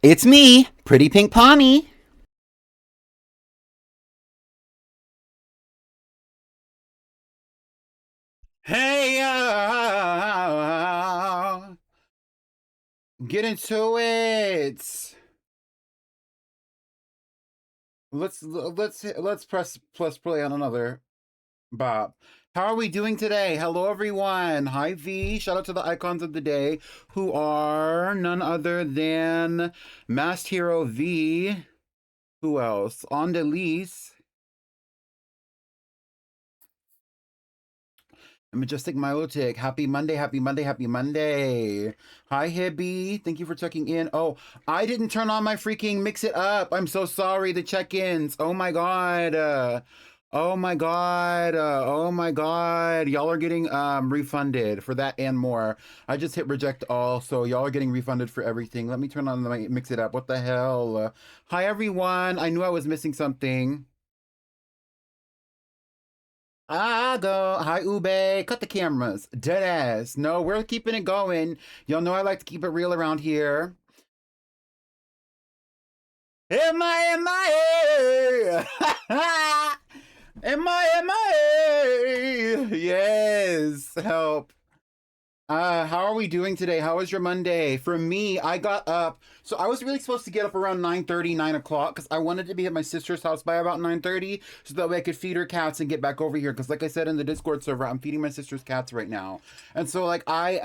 It's me, Pretty Pink Pommy. Hey, get into it. Let's press plus play on another Bob. How are we doing today? Hello, everyone. Hi, V. Shout out to the icons of the day, who are none other than Masked Hero V. Who else? Ondelise. Majestic Milotic. Happy Monday, happy Monday, happy Monday. Hi, Hibby. Thank you for checking in. Oh, I didn't turn on my freaking mix it up. I'm so sorry. The check ins. Oh my God. Oh my God. Oh my God. Y'all are getting refunded for that and more. I just hit reject all. So y'all are getting refunded for everything. Let me turn on my mix it up. What the hell? Hi, everyone. I knew I was missing something. I go, hi Ube, cut the cameras, dead ass. No, we're keeping it going. Y'all know I like to keep it real around here. M-I-M-I-A! M-I-M-I-A! Yes, help. How are we doing today? How was your Monday? For me, I got up. So I was really supposed to get up around 9:30, 9 o'clock, because I wanted to be at my sister's house by about 9:30, so that way I could feed her cats and get back over here. Because like I said in the Discord server, I'm feeding my sister's cats right now. And so like I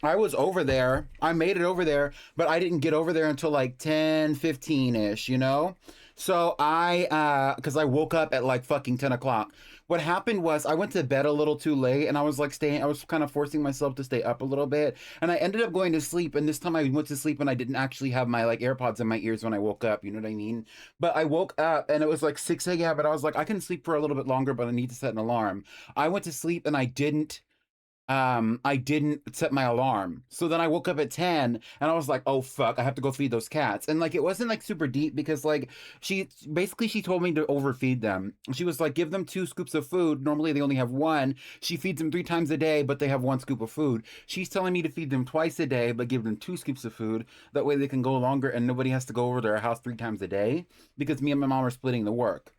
was over there. I made it over there, but I didn't get over there until like 10:15 ish, you know? So because I woke up at like fucking 10 o'clock. What happened was I went to bed a little too late and I was kind of forcing myself to stay up a little bit. And I ended up going to sleep. And this time I went to sleep and I didn't actually have my like AirPods in my ears when I woke up. You know what I mean? But I woke up and it was like 6 a.m. And I was like, I can sleep for a little bit longer, but I need to set an alarm. I went to sleep and I didn't set my alarm. So then I woke up at 10 and I was like, oh fuck, I have to go feed those cats. And like it wasn't like super deep because like she told me to overfeed them. She was like, give them 2 scoops of food. Normally they only have one. She feeds them 3 times a day, but they have 1 scoop of food. She's telling me to feed them twice a day, but give them 2 scoops of food. That way they can go longer and nobody has to go over to their house 3 times a day because me and my mom are splitting the work.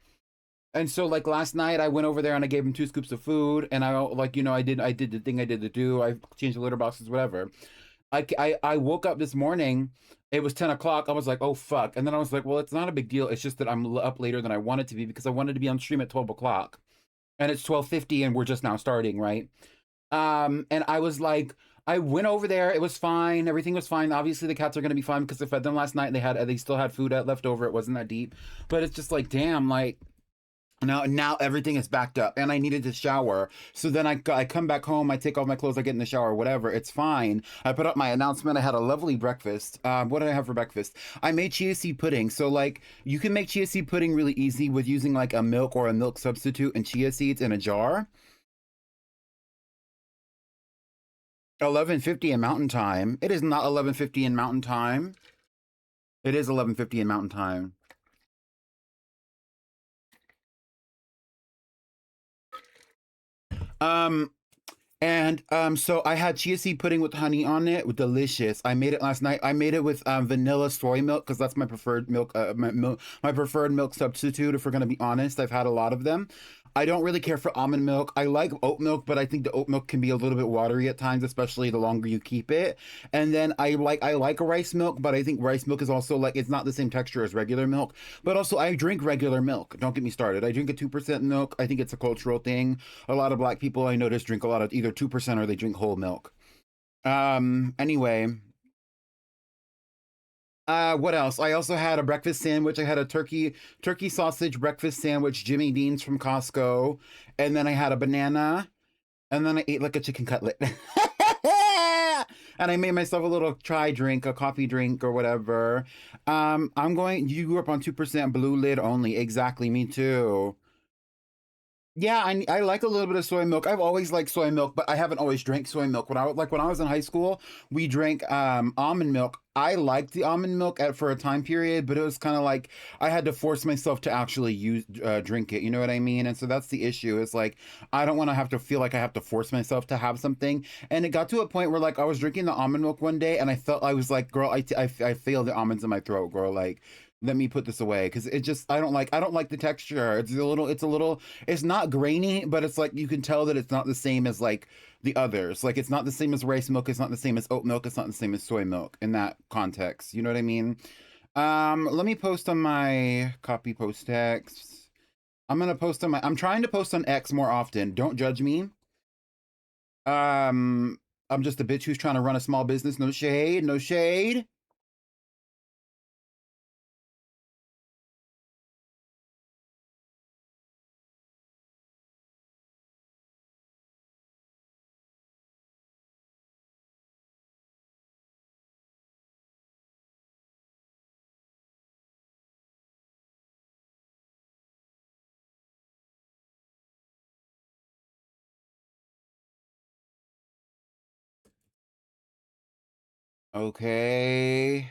And so like last night I went over there and I gave him 2 scoops of food and I like I did the thing I did to do. I changed the litter boxes, whatever. I woke up this morning. It was 10 o'clock. I was like, oh fuck. And then I was like, well, it's not a big deal. It's just that I'm up later than I wanted to be because I wanted to be on stream at 12 o'clock. And it's 12:50 and we're just now starting, right? And I was like, I went over there. It was fine. Everything was fine. Obviously, the cats are gonna be fine because I fed them last night. They still had food left over. It wasn't that deep, but it's just like, damn, like now everything is backed up and I needed to shower. So then I come back home, I take off my clothes, I get in the shower, whatever. It's fine. I put up my announcement. I had a lovely breakfast. What did I have for breakfast? I made chia seed pudding. So like you can make chia seed pudding really easy with using like a milk or a milk substitute and chia seeds in a jar. 11:50 in mountain time. It is not 11:50 in mountain time. It is 11:50 in mountain time. Um And so I had chia seed pudding with honey on it, delicious. I made it last night. I made it with vanilla soy milk because that's my preferred milk, my preferred milk substitute. If we're gonna be honest, I've had a lot of them. I don't really care for almond milk. I like oat milk, but I think the oat milk can be a little bit watery at times, especially the longer you keep it. And then I like rice milk, but I think rice milk is also like it's not the same texture as regular milk. But also I drink regular milk. Don't get me started. I drink a 2% milk. I think it's a cultural thing. A lot of black people I notice drink a lot of either 2% or they drink whole milk. Anyway, what else? I also had a breakfast sandwich. I had a turkey sausage breakfast sandwich, Jimmy Dean's from Costco, and then I had a banana, and then I ate like a chicken cutlet. And I made myself a little chai drink, a coffee drink or whatever. You grew up on 2% blue lid only. Exactly, me too. Yeah, I like a little bit of soy milk. I've always liked soy milk, but I haven't always drank soy milk. When I was in high school, we drank almond milk. I liked the almond milk for a time period, but it was kind of like I had to force myself to actually use drink it. You know what I mean? And so that's the issue. It's like I don't want to have to feel like I have to force myself to have something. And it got to a point where like I was drinking the almond milk one day, and I felt I was like, girl, I feel the almonds in my throat, girl. Like let me put this away because it just I don't like the texture. It's a little it's not grainy, but it's like you can tell that it's not the same as like the others. Like it's not the same as rice milk, it's not the same as oat milk, it's not the same as soy milk in that context. You know what I mean? Let me post on my copy post text. I'm trying to post on X more often. Don't judge me. Um I'm just a bitch who's trying to run a small business. No shade, no shade. Okay.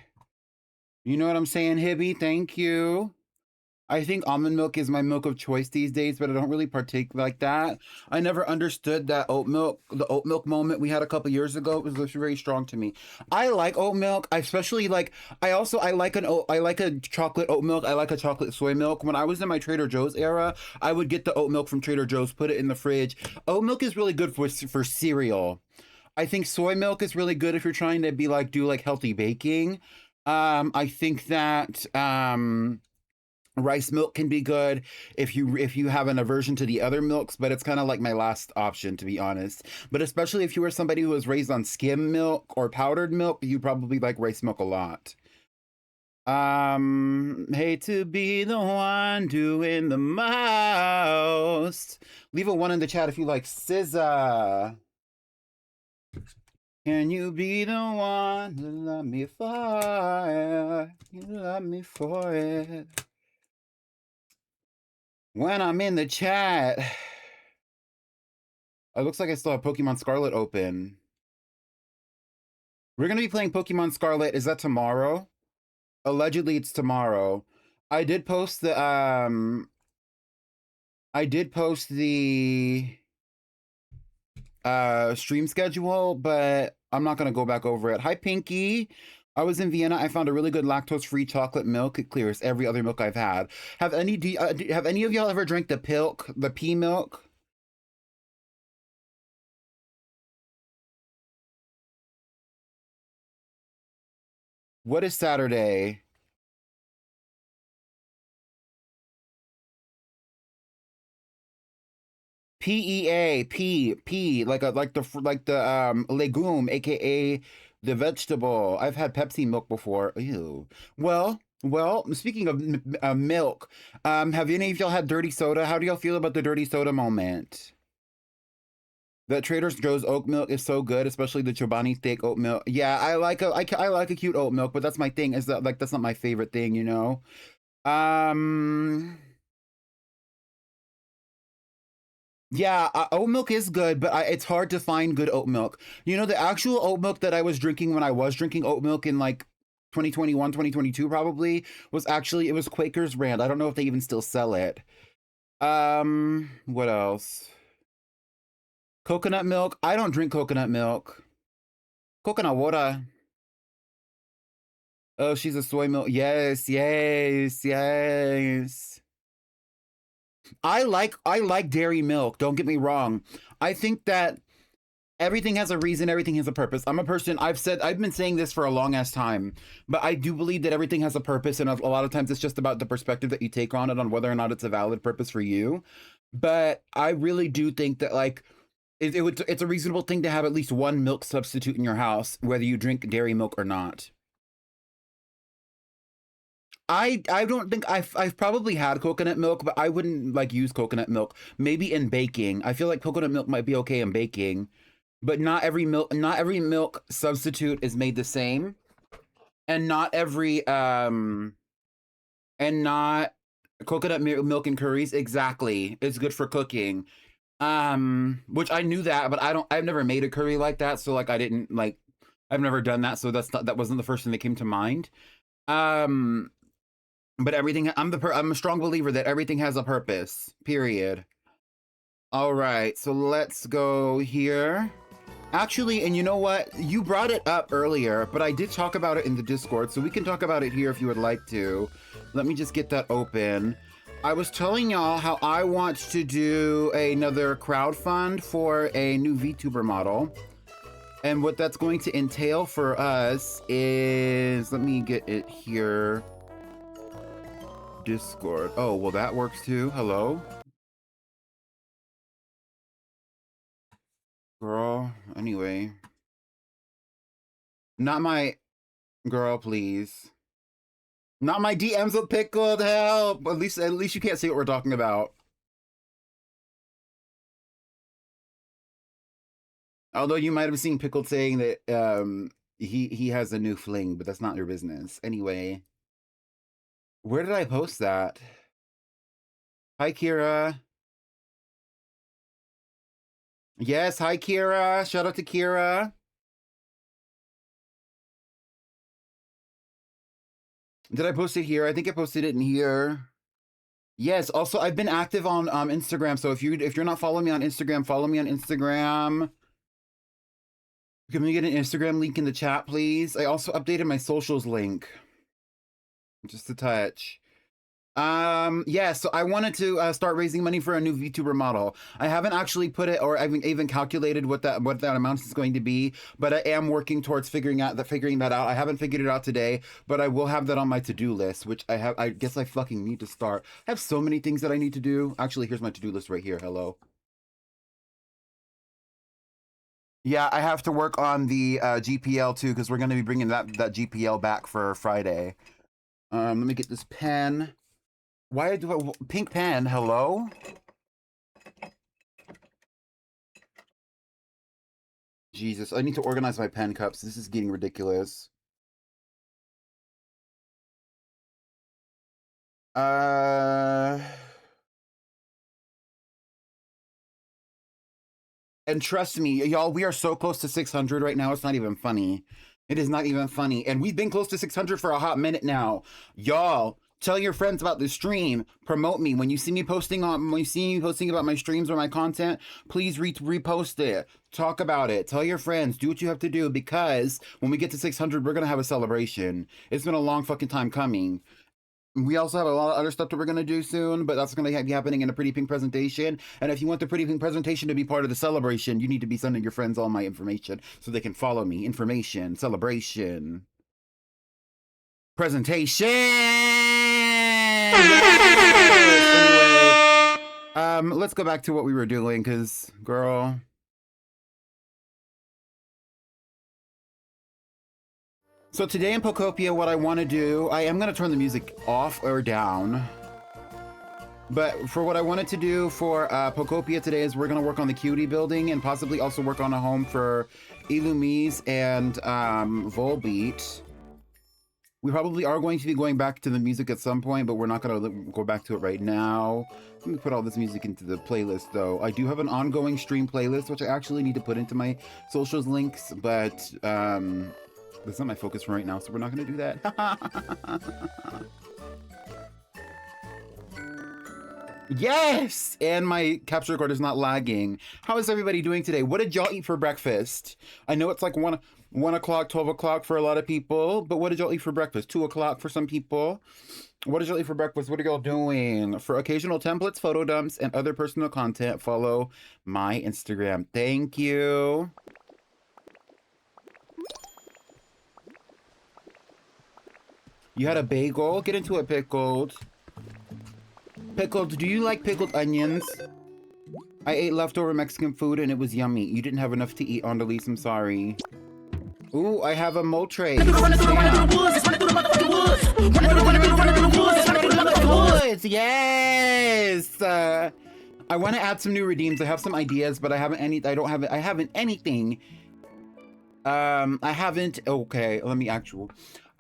You know what I'm saying, Hibby? Thank you. I think almond milk is my milk of choice these days, but I don't really partake like that. I never understood that the oat milk moment we had a couple years ago. It was very strong to me. I like oat milk. I especially like. I like a chocolate oat milk. I like a chocolate soy milk. When I was in my Trader Joe's era, I would get the oat milk from Trader Joe's, put it in the fridge. Oat milk is really good for cereal. I think soy milk is really good if you're trying to be like do like healthy baking. I think that rice milk can be good if you have an aversion to the other milks, but it's kind of like my last option to be honest. But especially if you were somebody who was raised on skim milk or powdered milk, you probably like rice milk a lot. Hate to be the one doing the most. Leave a one in the chat if you like SZA. Can you be the one to love me for it? You love me for it. When I'm in the chat, it looks like I still have Pokemon Scarlet open. We're gonna be playing Pokemon Scarlet. Is that tomorrow? Allegedly, it's tomorrow. I did post the I did post the stream schedule, but I'm not gonna go back over it. Hi, Pinky. I was in Vienna. I found a really good lactose-free chocolate milk. It clears every other milk I've had. Have any of y'all ever drank the pea milk? What is Saturday? P like the legume, aka the vegetable. I've had Pepsi milk before. Ew. Well, speaking of milk, have any of y'all had dirty soda? How do y'all feel about the dirty soda moment? The Trader Joe's oat milk is so good, especially the Chobani steak oat milk. Yeah, I like a cute oat milk, but that's my thing. Is that like that's not my favorite thing, you know? Um. Yeah, oat milk is good, but it's hard to find good oat milk. You know, the actual oat milk that I was drinking when I was drinking oat milk in like 2021, 2022 probably was actually it was Quaker's brand. I don't know if they even still sell it. What else? Coconut milk. I don't drink coconut milk. Coconut water. Oh, she's a soy milk. Yes, yes, yes. I like dairy milk. Don't get me wrong. I think that everything has a reason, everything has a purpose. I'm a person, I've been saying this for a long ass time, but I do believe that everything has a purpose, and a lot of times it's just about the perspective that you take on it, on whether or not it's a valid purpose for you. But I really do think that like it's a reasonable thing to have at least one milk substitute in your house, whether you drink dairy milk or not. I don't think I've probably had coconut milk, but I wouldn't like use coconut milk. Maybe in baking. I feel like coconut milk might be okay in baking, but not every milk substitute is made the same, and not every and not Coconut milk and curries, exactly. It's good for cooking. Which I knew that, but I've never made a curry like that, so like I didn't like I've never done that, so that wasn't the first thing that came to mind. Um, but everything I'm a strong believer that everything has a purpose. Period. All right, so let's go here. Actually, and you know what? You brought it up earlier, but I did talk about it in the Discord, so we can talk about it here if you would like to. Let me just get that open. I was telling y'all how I want to do another crowdfund for a new VTuber model. And what that's going to entail for us is, let me get it here. Discord. Oh, well, that works too. Hello? Girl, anyway. Not my... Girl, please. Not my DMs with Pickled, help! At least you can't see what we're talking about. Although you might have seen Pickled saying that he has a new fling, but that's not your business. Anyway. Where did I post that? Hi, Kira. Yes, hi, Kira. Shout out to Kira. Did I post it here? I think I posted it in here. Yes. Also, I've been active on Instagram. So if you're not following me on Instagram, follow me on Instagram. Can we get an Instagram link in the chat, please? I also updated my socials link. Just a touch. Yeah, so I wanted to start raising money for a new VTuber model. I haven't actually put it, or I've even calculated what that amount is going to be, but I am working towards figuring that out. I haven't figured it out today, but I will have that on my to-do list, which I guess I fucking need to start. I have so many things that I need to do. Actually, here's my to-do list right here. Hello. Yeah, I have to work on the GPL too, because we're going to be bringing that GPL back for Friday. Let me get this pen. Why do I... Pink pen, hello? Jesus, I need to organize my pen cups. This is getting ridiculous. And trust me, y'all, we are so close to 600 right now. It's not even funny. It is not even funny. And we've been close to 600 for a hot minute now. Y'all, tell your friends about the stream. Promote me. When you see me posting about my streams or my content, please repost it. Talk about it. Tell your friends. Do what you have to do, because when we get to 600, we're going to have a celebration. It's been a long fucking time coming. We also have a lot of other stuff that we're going to do soon, but that's going to be happening in a Pretty Pink presentation. And if you want the Pretty Pink presentation to be part of the celebration, you need to be sending your friends all my information so they can follow me. Information, celebration, presentation. Anyway, let's go back to what we were doing, because, girl... So today in Pokopia, what I want to do, I am going to turn the music off or down. But for what I wanted to do for Pokopia today is we're going to work on the Cutie building and possibly also work on a home for Illumise and Volbeat. We probably are going to be going back to the music at some point, but we're not going to go back to it right now. Let me put all this music into the playlist, though. I do have an ongoing stream playlist, which I actually need to put into my socials links, but... that's not my focus for right now, so we're not going to do that. Yes! And my capture recorder is not lagging. How is everybody doing today? What did y'all eat for breakfast? I know it's like 1 o'clock, 12 o'clock for a lot of people, but what did y'all eat for breakfast? 2 o'clock for some people? What did y'all eat for breakfast? What are y'all doing? For occasional templates, photo dumps, and other personal content, follow my Instagram. Thank you. You had a bagel? Get into it, Pickled. Pickled, do you like pickled onions? I ate leftover Mexican food and it was yummy. You didn't have enough to eat, Andalise, I'm sorry. Ooh, I have a Moltres. Yes! I want to add some new redeems. I have some ideas, but I haven't anything. Okay, let me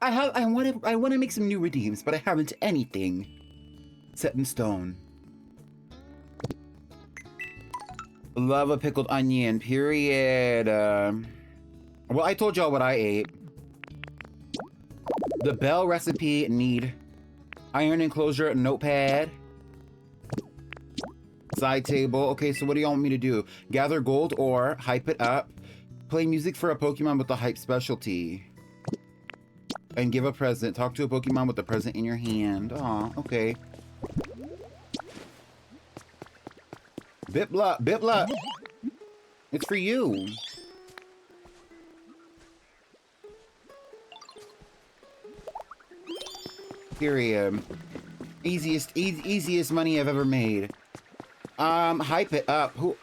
I want to make some new redeems, but I haven't anything. set in stone. Love a pickled onion, period. Well, I told y'all what I ate. The bell recipe need iron enclosure, notepad, side table. Okay, so what do y'all want me to do? Gather gold ore, hype it up, play music for a Pokemon with the hype specialty, and give a present. Talk to a Pokemon with the present in your hand. Aw, okay. Bipla, Bipla, it's for you. Period. Easiest money I've ever made. Hype it up. Who?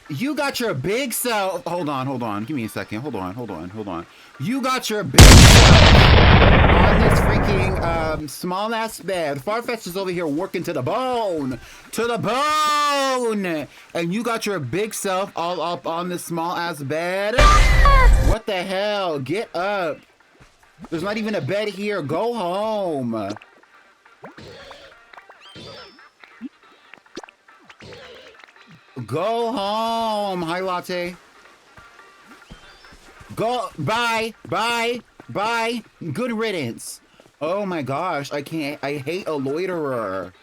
You got your big self. Hold on. Give me a second. Hold on. You got your big self on this freaking small ass bed. Farfetch is over here working to the bone. And you got your big self all up on this small ass bed. What the hell? Get up. There's not even a bed here. Go home. Go home. Hi, latte. Go. Bye. Good riddance. Oh my gosh. I can't. I hate a loiterer.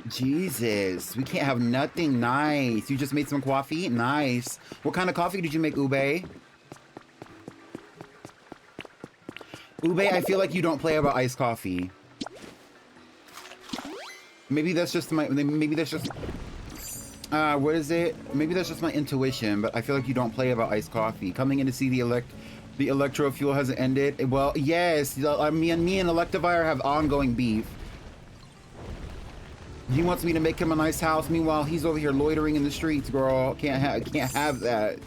Jesus. We can't have nothing nice. You just made some coffee? Nice. What kind of coffee did you make, Ube? Ube, I feel like you don't play about iced coffee. Maybe that's just my, maybe that's just, what is it? Maybe that's just my intuition, but I feel like you don't play about iced coffee. Coming in to see the electro fuel hasn't ended. Well, yes, me and Electivire have ongoing beef. He wants me to make him a nice house. Meanwhile, he's over here loitering in the streets, girl. Can't have that.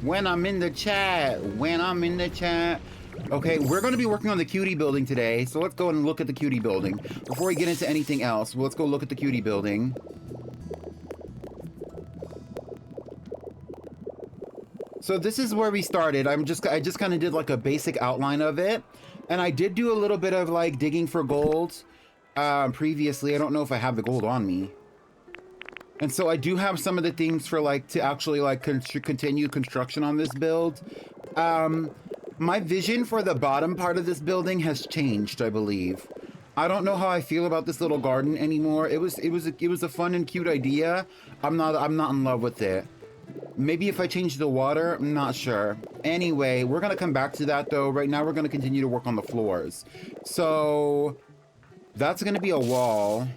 When I'm in the chat. Okay, we're going to be working on the cutie building today, so let's go and look at the cutie building. Before we get into anything else, let's go look at the cutie building. So this is where we started. I just kind of did like a basic outline of it. And I did do a little bit of like digging for gold previously. I don't know if I have the gold on me. And so I do have some of the things for like to actually like continue construction on this build. My vision for the bottom part of this building has changed, I believe. I don't know how I feel about this little garden anymore. It was a fun and cute idea. I'm not in love with it. Maybe if I change the water, I'm not sure. Anyway, we're gonna come back to that though. Right now we're gonna continue to work on the floors. So that's gonna be a wall.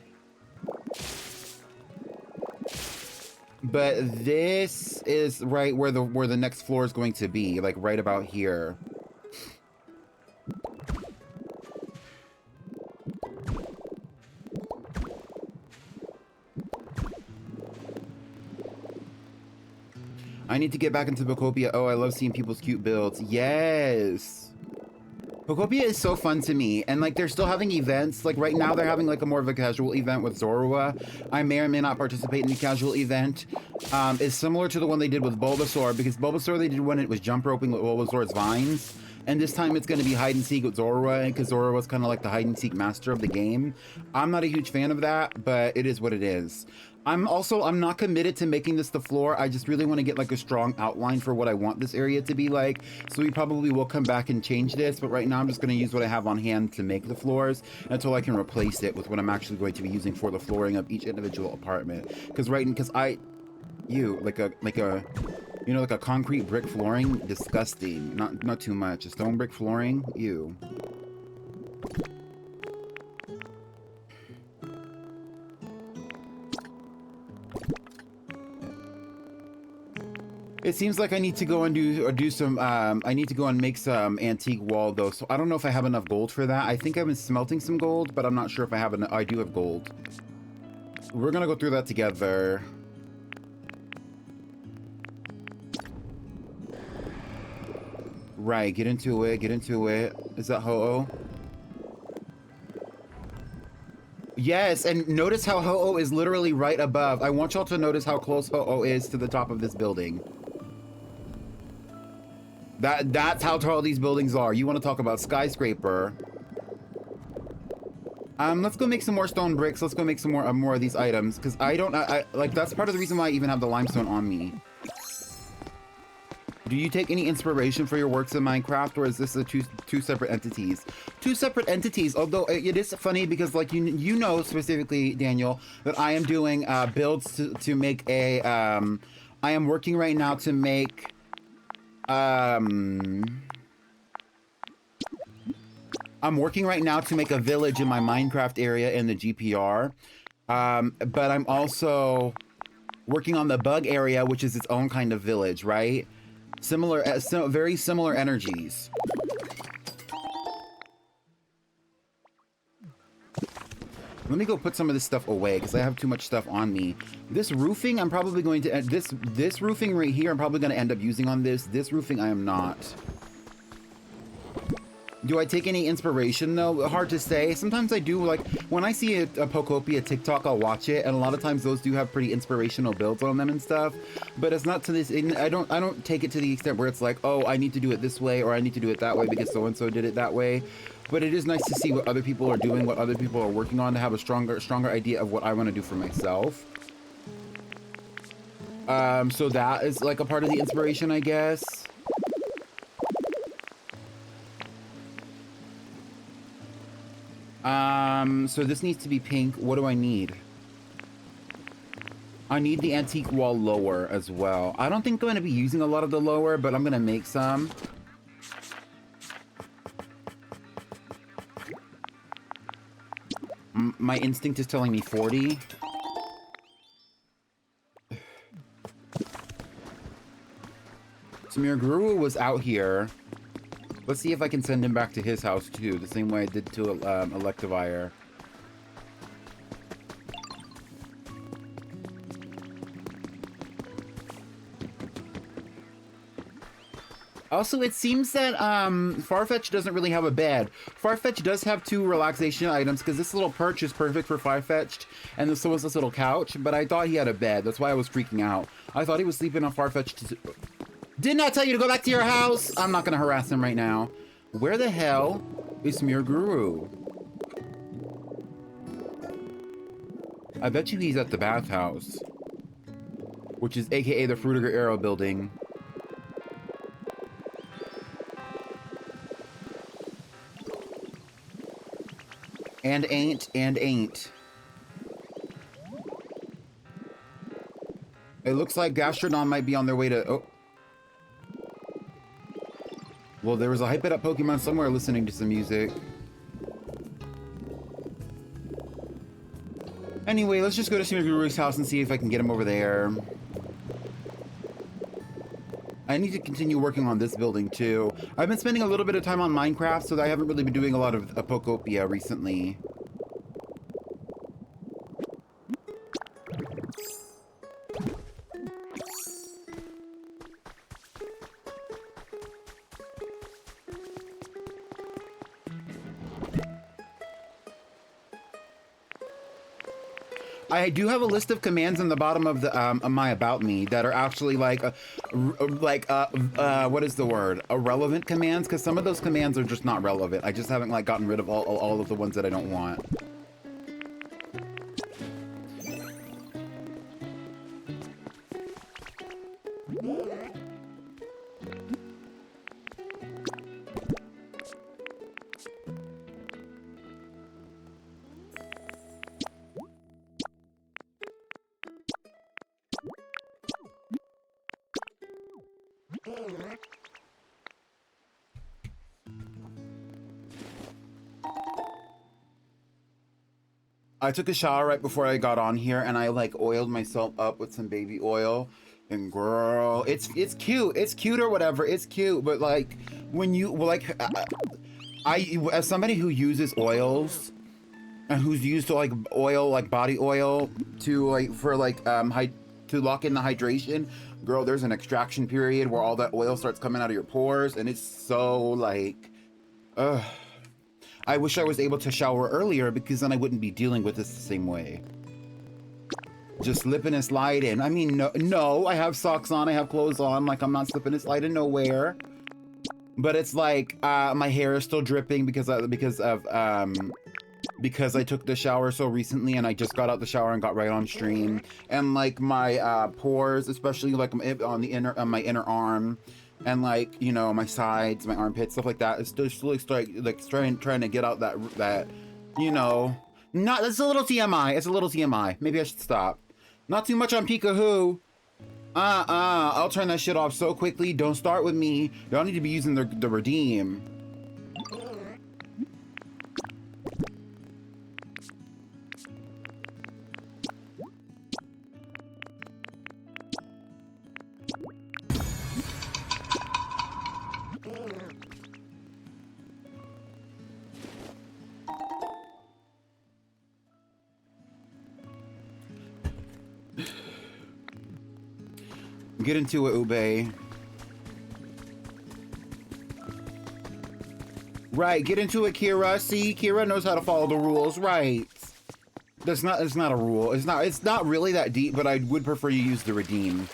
But this is right where the next floor is going to be, like right about here. I need to get back into Bokopia. Oh, I love seeing people's cute builds. Yes. Bokopia is so fun to me, and like they're still having events. Like right now they're having like a more of a casual event with Zorua. I may or may not participate in the casual event. It's similar to the one they did with Bulbasaur, because Bulbasaur they did when it was jump roping with Bulbasaur's vines. And this time it's going to be hide and seek with Zorua, because Zorua was kind of like the hide and seek master of the game. I'm not a huge fan of that, but it is what it is. I'm not committed to making this the floor. I just really want to get like a strong outline for what I want this area to be like. So we probably will come back and change this, but right now I'm just going to use what I have on hand to make the floors until I can replace it with what I'm actually going to be using for the flooring of each individual apartment. Because like a concrete brick flooring, disgusting. Not too much. A stone brick flooring, ew. It seems like I need to go and do some, I need to go and make some antique wall though, so I don't know if I have enough gold for that. I think I've been smelting some gold, but I'm not sure if I have enough. I do have gold. We're gonna go through that together. Right, get into it. Is that Ho-Oh? Yes, and notice how Ho-Oh is literally right above. I want y'all to notice how close Ho-Oh is to the top of this building. That's how tall these buildings are. You want to talk about skyscraper? Let's go make some more stone bricks. Let's go make some more of these items, because I like, that's part of the reason why I even have the limestone on me. Do you take any inspiration for your works in Minecraft, or is this two separate entities? Two separate entities, although it is funny because, like, you know specifically, Daniel, that I am doing builds to make a I am working right now to make I'm working right now to make a village in my Minecraft area in the GPR, but I'm also working on the bug area, which is its own kind of village, right? Similar, very similar energies. Let me go put some of this stuff away because I have too much stuff on me. This roofing, I'm probably going to this roofing right here, I'm probably going to end up using on this. This roofing, I am not. Do I take any inspiration though? Hard to say. Sometimes I do. Like when I see a Pokopia TikTok, I'll watch it, and a lot of times those do have pretty inspirational builds on them and stuff. But it's not to this. I don't take it to the extent where it's like, oh, I need to do it this way or I need to do it that way because so and so did it that way. But it is nice to see what other people are doing, what other people are working on, to have a stronger idea of what I want to do for myself. So that is like a part of the inspiration, I guess. So this needs to be pink. What do I need? I need the antique wall lower as well. I don't think I'm going to be using a lot of the lower, but I'm going to make some. My instinct is telling me 40. Samir Guru was out here. Let's see if I can send him back to his house too, the same way I did to Electivire. Also, it seems that Farfetch doesn't really have a bed. Farfetch does have 2 relaxation items, because this little perch is perfect for Farfetched, and so was this little couch, but I thought he had a bed. That's why I was freaking out. I thought he was sleeping on Farfetch. Didn't I tell you to go back to your house? I'm not going to harass him right now. Where the hell is Samir Guru? I bet you he's at the bathhouse, which is aka the Fruitiger Arrow building. And ain't. It looks like Gastrodon might be on their way to... Oh. Well, there was a Hype-It Up Pokemon somewhere listening to some music. Anyway, let's just go to Shimizuru's house and see if I can get him over there. I need to continue working on this building too. I've been spending a little bit of time on Minecraft, so I haven't really been doing a lot of Pokopia recently. I do have a list of commands in the bottom of the my About Me that are actually like what is the word? Irrelevant commands, because some of those commands are just not relevant. I just haven't like gotten rid of all of the ones that I don't want. I took a shower right before I got on here, and I like oiled myself up with some baby oil. And girl, it's cute. It's cute or whatever. It's cute, but like when you like, I as somebody who uses oils and who's used to like oil, like body oil, to like for like to lock in the hydration. Girl, there's an extraction period where all that oil starts coming out of your pores, and it's so like, ugh. I wish I was able to shower earlier because then I wouldn't be dealing with this the same way. Just slipping and sliding. I mean, no, I have socks on, I have clothes on, like I'm not slipping and sliding nowhere. But it's like, my hair is still dripping because I took the shower so recently and I just got out the shower and got right on stream. And like my pores, especially like on the on my inner arm, and like, you know, my sides, my armpits, stuff like that. It's just like trying to get out that, you know, that's a little TMI. It's a little TMI. Maybe I should stop. Not too much on Peekahoo. I'll turn that shit off so quickly. Don't start with me. Y'all need to be using the redeem. Get into it, Ube. Right, get into it, Kira. See, Kira knows how to follow the rules. Right. It's not a rule. It's not really that deep, but I would prefer you use the redeem.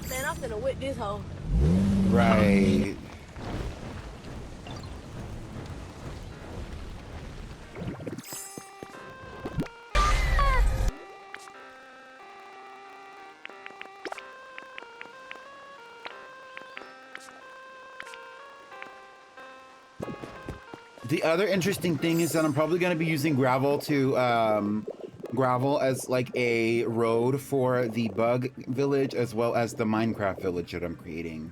Man, I'm finna whip this hoe. Right. The other interesting thing is that I'm probably going to be using gravel as like a road for the bug village as well as the Minecraft village that I'm creating.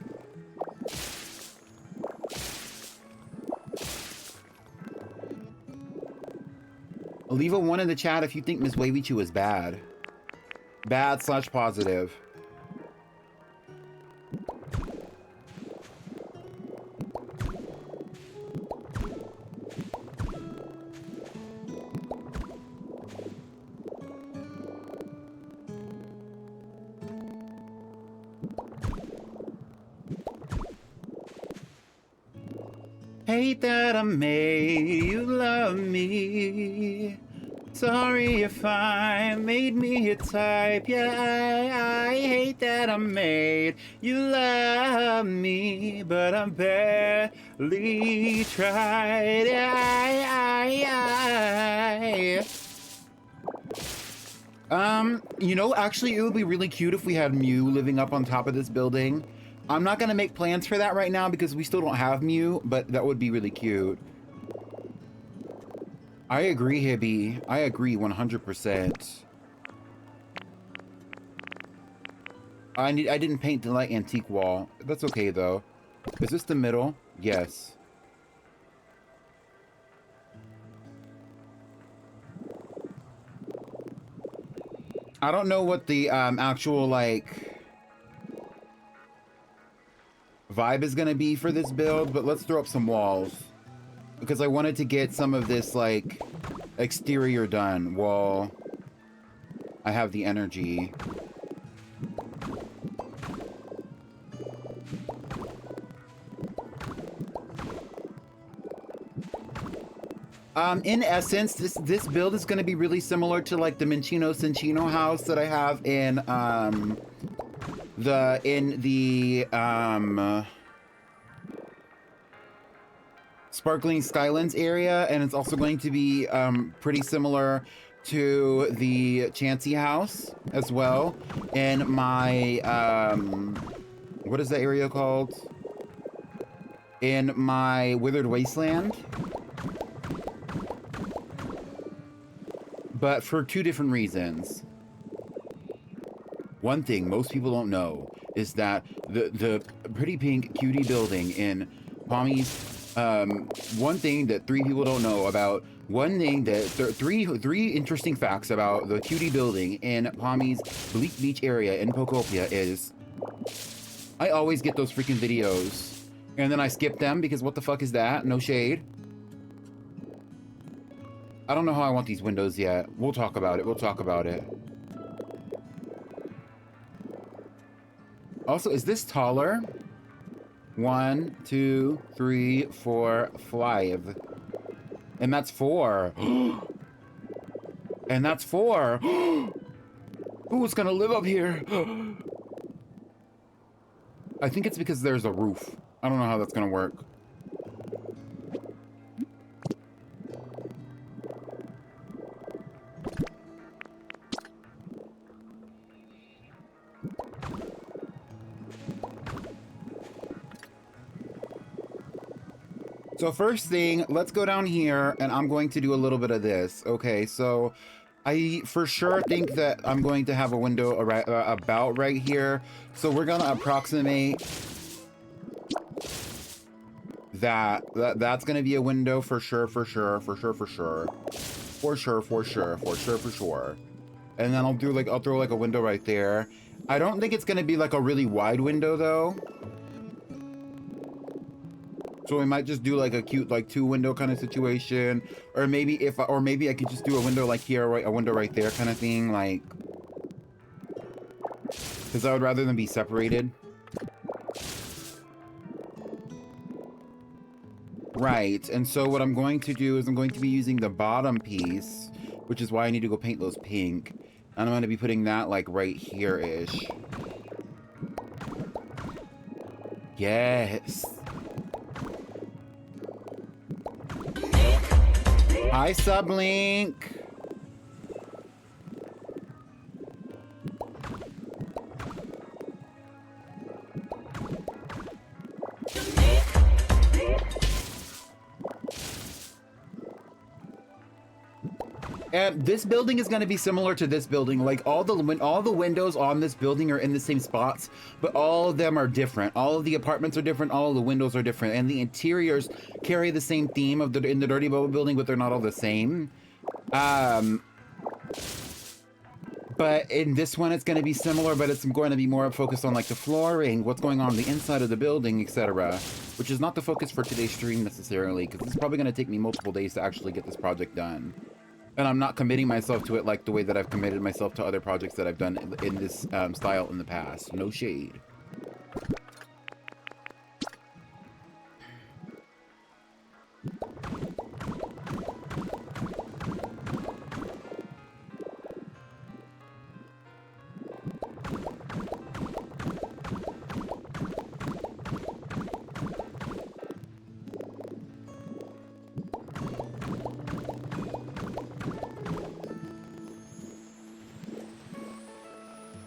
Leave a 1 in the chat if you think Ms. Wavychu is bad. Bad/positive. Hate that I made you love me. Sorry if I made me a type. Yeah, I hate that I made you love me, but I barely tried. You know, actually, it would be really cute if we had Mew living up on top of this building. I'm not gonna make plans for that right now because we still don't have Mew, but that would be really cute. I agree, Hibby. I agree 100%. I didn't paint the light antique wall. That's okay though. Is this the middle? Yes. I don't know what the actual like vibe is gonna be for this build, but let's throw up some walls because I wanted to get some of this like exterior done while I have the energy. In essence, this build is going to be really similar to like the Minchino Cinchino house that I have in the Sparkling Skylands area, and it's also going to be pretty similar to the Chansey house as well in my what is that area called? In my Withered Wasteland. But for two different reasons. One thing most people don't know is that the Pretty Pink Cutie building in Pawmi's one thing that three people don't know about, three interesting facts about the Cutie building in Pawmi's Bleak Beach area in Pokopia is I always get those freaking videos and then I skip them because what the fuck is that? No shade. I don't know how I want these windows yet. We'll talk about it. We'll talk about it. Also, is this taller? 1, 2, 3, 4, 5. And that's 4. And that's 4. Who's gonna live up here? I think it's because there's a roof. I don't know how that's gonna work. So first thing, let's go down here and I'm going to do a little bit of this. Okay, so I for sure think that I'm going to have a window about right here. So we're gonna approximate that's gonna be a window for sure. And then I'll throw like a window right there. I don't think it's gonna be like a really wide window though. So we might just do like a cute like 2-window kind of situation, or maybe I could just do a window like here, right, a window right there kind of thing, like, because I would rather them be separated. Right, and so what I'm going to do is I'm going to be using the bottom piece, which is why I need to go paint those pink, and I'm going to be putting that like right here-ish. Yes. Hi, Sublink. And this building is going to be similar to this building. Like all the windows on this building are in the same spots, but all of them are different. All of the apartments are different. All of the windows are different, and the interiors carry the same theme of in the Dirty Bubble building, but they're not all the same. But in this one, it's going to be similar, but it's going to be more focused on like the flooring, what's going on the inside of the building, etc. Which is not the focus for today's stream necessarily, because it's probably going to take me multiple days to actually get this project done. And I'm not committing myself to it like the way that I've committed myself to other projects that I've done in this style in the past. No shade.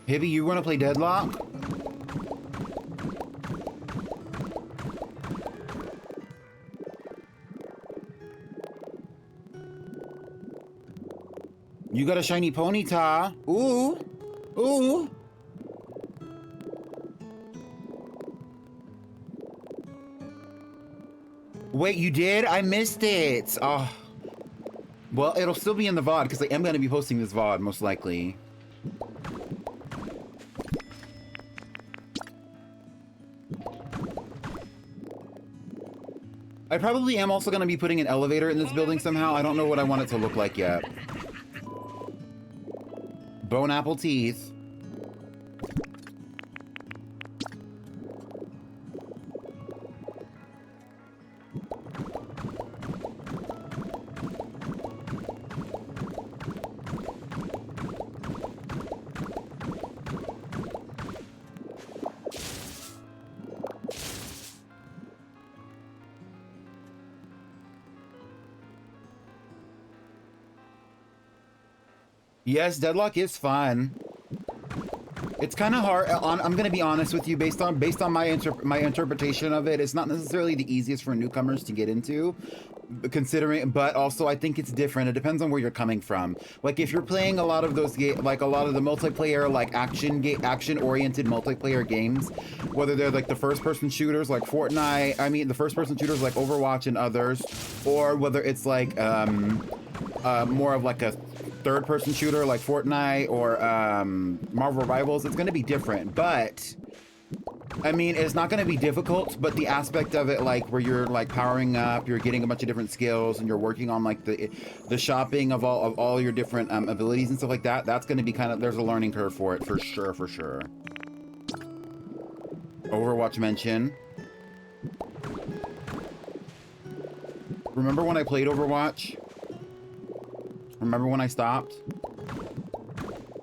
Hibby, you want to play Deadlock? You got a shiny ponyta. Ooh. Ooh. Wait, you did? I missed it. Oh. Well, it'll still be in the VOD because I am going to be posting this VOD most likely. I probably am also going to be putting an elevator in this building somehow. I don't know what I want it to look like yet. Bone apple teeth. Yes, Deadlock is fun. It's kind of hard. I'm gonna be honest with you, based on my interpretation of it. It's not necessarily the easiest for newcomers to get into, considering. But also, I think it's different. It depends on where you're coming from. Like if you're playing a lot of those like a lot of the multiplayer, like action-oriented multiplayer games, whether they're like the first-person shooters like Fortnite. I mean, the first-person shooters like Overwatch and others, or whether it's like more of like a third-person shooter like Fortnite or Marvel Rivals, it's going to be different. But I mean, it's not going to be difficult, but the aspect of it, like where you're like powering up, you're getting a bunch of different skills, and you're working on like the shopping of all your different abilities and stuff like that. That's going to be kind of, there's a learning curve for it for sure. Overwatch mention. Remember when I played Overwatch? Remember when I stopped?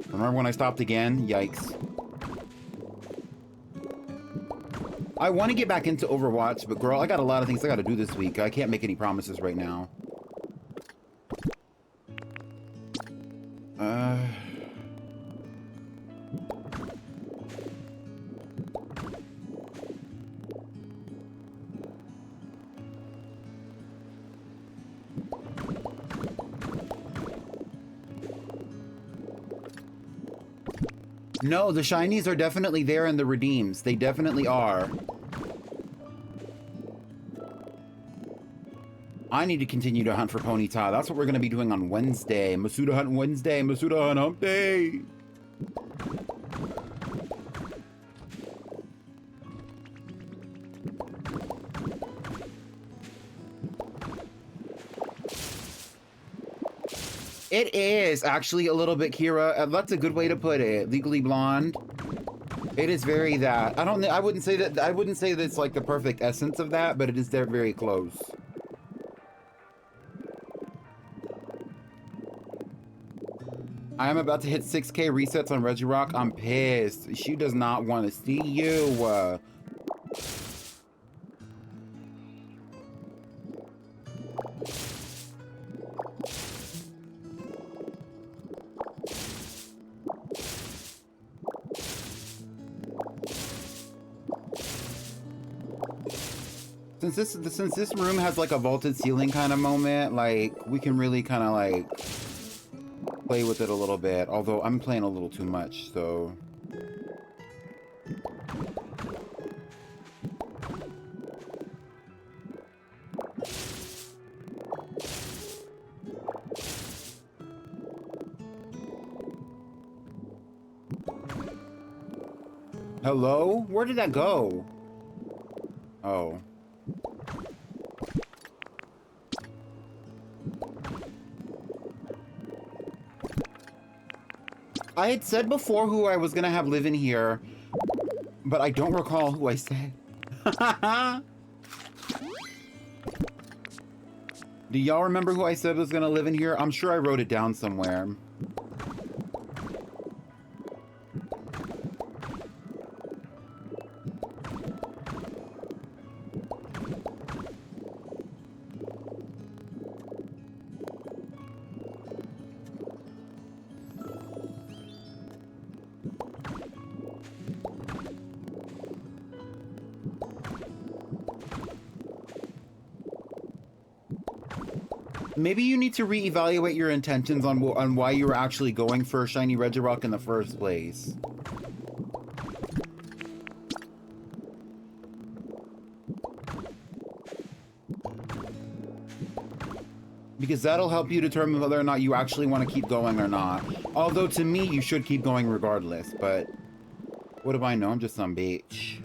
Remember when I stopped again? Yikes. I want to get back into Overwatch, but girl, I got a lot of things I got to do this week. I can't make any promises right now. No, the shinies are definitely there in the redeems. They definitely are. I need to continue to hunt for Ponyta. That's what we're going to be doing on Wednesday. Masuda Hunt Wednesday. Masuda Hunt Hump Day. It is actually a little bit, Kira. That's a good way to put it. Legally Blonde. It is very that. I wouldn't say that. I wouldn't say that it's like the perfect essence of that, but it is there very close. I am about to hit 6K resets on Regirock. I'm pissed. She does not want to see you. Since this room has like a vaulted ceiling kind of moment, like we can really kind of like play with it a little bit. Although I'm playing a little too much, so. Hello? Where did that go? Oh. I had said before who I was gonna have live in here, but I don't recall who I said. Do y'all remember who I said was gonna live in here? I'm sure I wrote it down somewhere. Maybe you need to reevaluate your intentions on why you were actually going for a shiny Regirock in the first place. Because that'll help you determine whether or not you actually want to keep going or not. Although to me, you should keep going regardless, but what do I know? I'm just some bitch.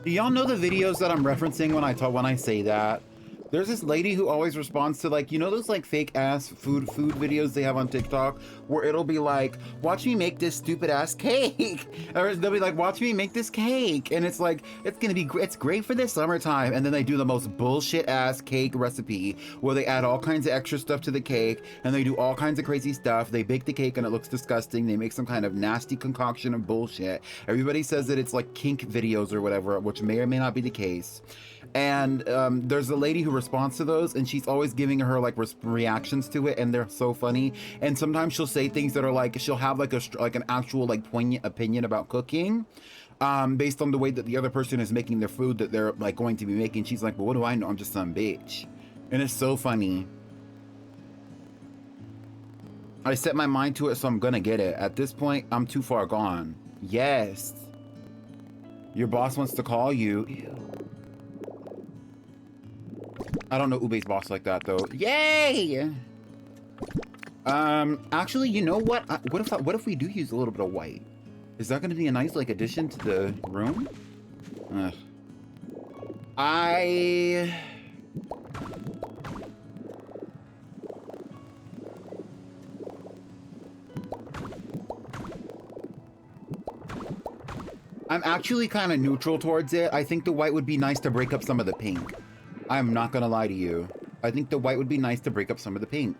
Do y'all know the videos that I'm referencing when I say that? There's this lady who always responds to, like, you know those like fake ass food videos they have on TikTok where it'll be like, watch me make this stupid ass cake, or they'll be like, watch me make this cake, and it's like, it's great for the summertime, and then they do the most bullshit ass cake recipe where they add all kinds of extra stuff to the cake and they do all kinds of crazy stuff. They bake the cake and it looks disgusting. They make some kind of nasty concoction of bullshit. Everybody says that it's like kink videos or whatever, which may or may not be the case. And there's a lady who responds to those, and she's always giving her like reactions to it, and they're so funny. And sometimes she'll say things that are like, she'll have like an actual like poignant opinion about cooking, based on the way that the other person is making their food that they're like going to be making. She's like, well, what do I know? I'm just some bitch. And it's so funny. I set my mind to it, so I'm gonna get it. At this point, I'm too far gone. Yes. Your boss wants to call you. Ew. I don't know Ube's boss like that though. Yay! Actually, you know what? What if we do use a little bit of white? Is that going to be a nice like addition to the room? Ugh. I'm actually kind of neutral towards it. I think the white would be nice to break up some of the pink. I'm not gonna lie to you. I think the white would be nice to break up some of the pink.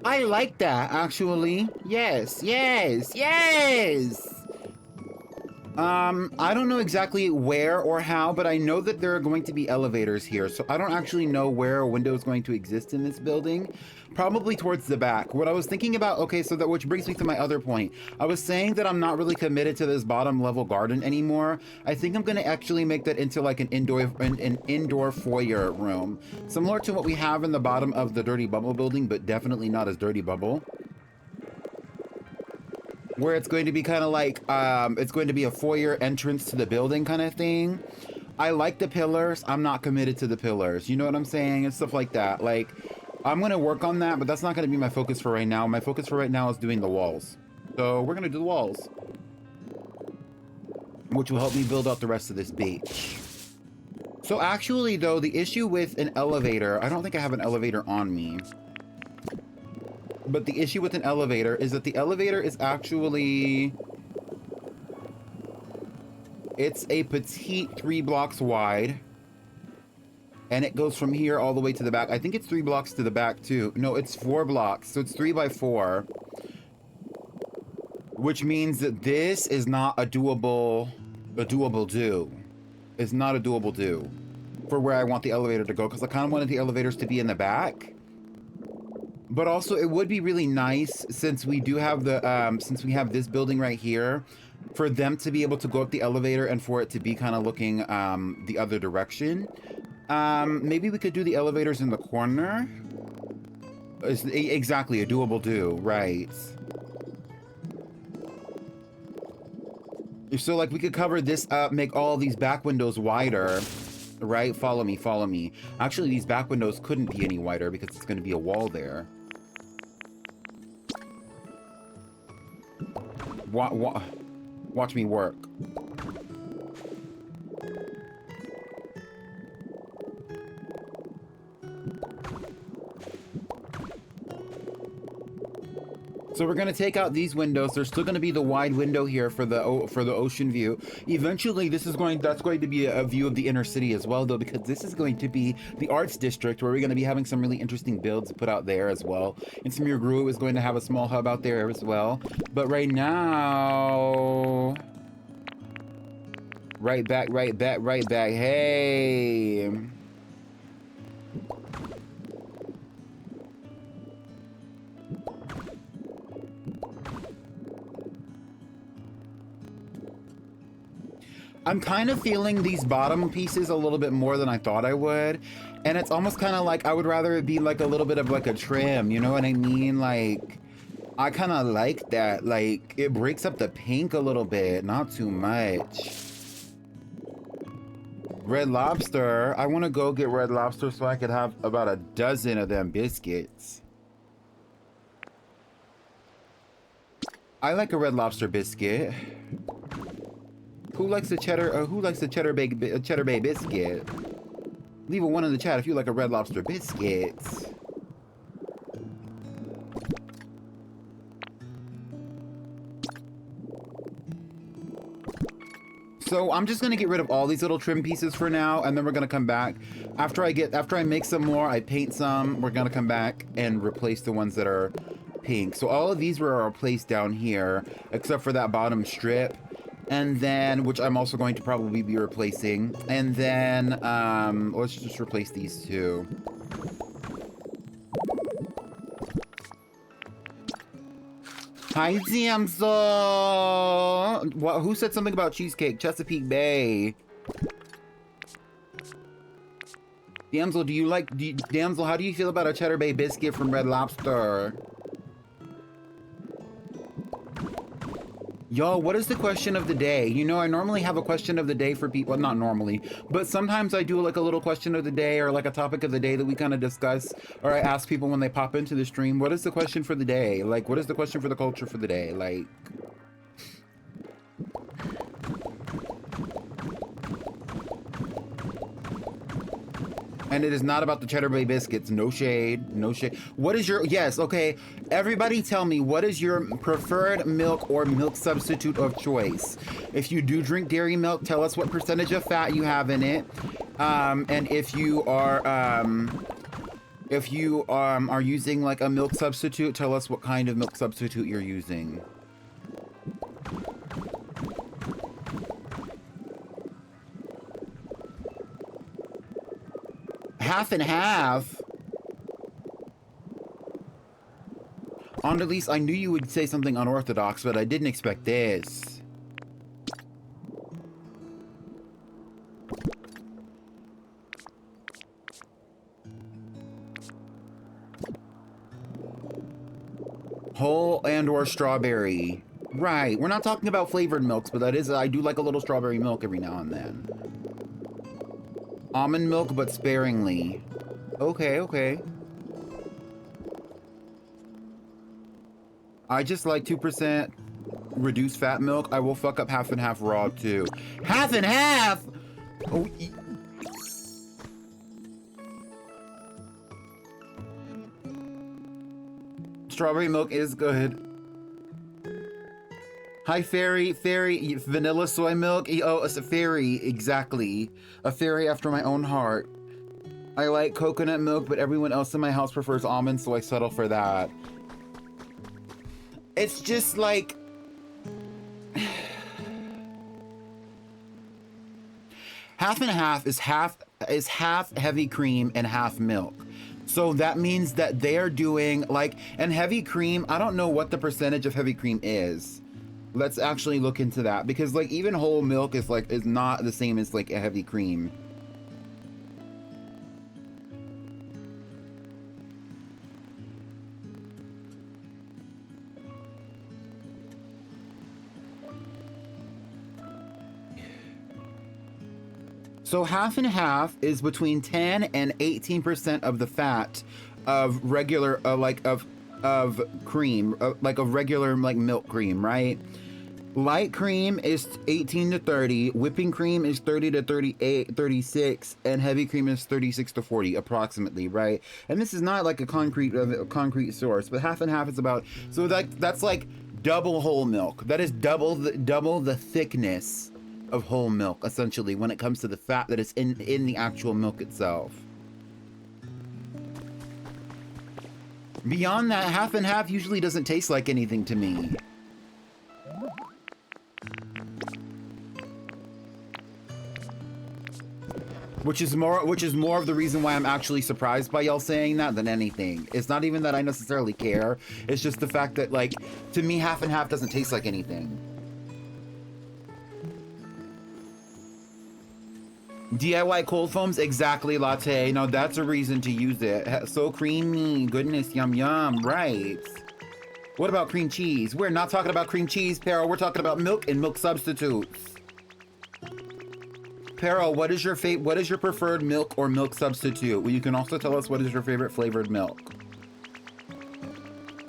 I like that, actually. Yes, yes, yes! I don't know exactly where or how, but I know that there are going to be elevators here, so I don't actually know where a window is going to exist in this building. Probably towards the back. What I was thinking about, okay, so that which brings me to my other point. I was saying that I'm not really committed to this bottom level garden anymore. I think I'm gonna actually make that into like an indoor foyer room. Similar to what we have in the bottom of the Dirty Bubble building, but definitely not as Dirty Bubble. Where it's going to be kind of like, it's going to be a foyer entrance to the building kind of thing. I like the pillars. I'm not committed to the pillars. You know what I'm saying? And stuff like that. Like, I'm going to work on that, but that's not going to be my focus for right now. My focus for right now is doing the walls. So we're going to do the walls, which will help me build out the rest of this beach. So actually, though, the issue with an elevator, I don't think I have an elevator on me. But the issue with an elevator is that the elevator is actually... It's a petite 3 blocks wide. And it goes from here all the way to the back. I think it's 3 blocks to the back, too. No, it's 4 blocks. So it's 3 by 4. Which means that this is not a doable do. It's not a doable do for where I want the elevator to go. Because I kind of wanted the elevators to be in the back. But also, it would be really nice, since we do have the, since we have this building right here, for them to be able to go up the elevator and for it to be kind of looking the other direction. Maybe we could do the elevators in the corner. Exactly, a doable do, right. So, like, we could cover this up, make all these back windows wider. Right? Follow me, follow me. Actually, these back windows couldn't be any wider because it's going to be a wall there. Watch me work. So we're gonna take out these windows. There's still gonna be the wide window here for the ocean view. Eventually, that's going to be a view of the inner city as well, though, because this is going to be the arts district where we're gonna be having some really interesting builds put out there as well. And Samir Gru is going to have a small hub out there as well. But right now, right back. Hey. I'm kind of feeling these bottom pieces a little bit more than I thought I would. And it's almost kind of like I would rather it be like a little bit of like a trim, you know what I mean? Like, I kind of like that. Like, it breaks up the pink a little bit, not too much. Red Lobster. I want to go get Red Lobster so I could have about a dozen of them biscuits. I like a Red Lobster biscuit. Who likes the cheddar bay biscuit? Leave a 1 in the chat if you like a Red Lobster biscuit. So I'm just gonna get rid of all these little trim pieces for now, and then we're gonna come back after I make some more. I paint some. We're gonna come back and replace the ones that are pink. So all of these were replaced down here, except for that bottom strip. And then, which I'm also going to probably be replacing. And then, let's just replace these two. Hi, Damsel! What, who said something about cheesecake? Chesapeake Bay. Damsel, Damsel, how do you feel about a Cheddar Bay biscuit from Red Lobster? Y'all, what is the question of the day? You know, I normally have a question of the day for people. Well, not normally, but sometimes I do like a little question of the day or like a topic of the day that we kind of discuss, or I ask people when they pop into the stream, what is the question for the day? Like, what is the question for the culture for the day? Like, and it is not about the Cheddar Bay biscuits. No shade, no shade. What is your, yes, okay. Everybody tell me, what is your preferred milk or milk substitute of choice? If you do drink dairy milk, tell us what percentage of fat you have in it. And if you are using like a milk substitute, tell us what kind of milk substitute you're using. Half and half. Annalise, I knew you would say something unorthodox, but I didn't expect this. Whole and or strawberry. Right, we're not talking about flavored milks, but that is, I do like a little strawberry milk every now and then. Almond milk, but sparingly. Okay, okay. I just like 2% reduced fat milk. I will fuck up half and half raw too. Half and half? Oh, strawberry milk is good. Hi, fairy, vanilla soy milk. Oh, it's a fairy, exactly. A fairy after my own heart. I like coconut milk, but everyone else in my house prefers almond, so I settle for that. It's just like... half and half is half heavy cream and half milk. So that means that they're doing like, and heavy cream, I don't know what the percentage of heavy cream is. Let's actually look into that, because like even whole milk is not the same as like a heavy cream. So half and half is between 10 and 18% of the fat of regular, of cream, like of regular like milk cream, right? Light cream is 18 to 30, whipping cream is 30 to 38, 36, and heavy cream is 36 to 40 approximately, right? And this is not like a concrete source, but half and half is about, so that's like double whole milk. That is double the thickness of whole milk, essentially, when it comes to the fat that is in the actual milk itself. Beyond that, half and half usually doesn't taste like anything to me. Which is more of the reason why I'm actually surprised by y'all saying that than anything. It's not even that I necessarily care. It's just the fact that, like, to me, half and half doesn't taste like anything. DIY cold foams, exactly, latte. Now that's a reason to use it. So creamy, goodness, yum yum, right? What about cream cheese? We're not talking about cream cheese, Pero. We're talking about milk and milk substitutes. Pero, what is your preferred milk or milk substitute? Well, you can also tell us what is your favorite flavored milk.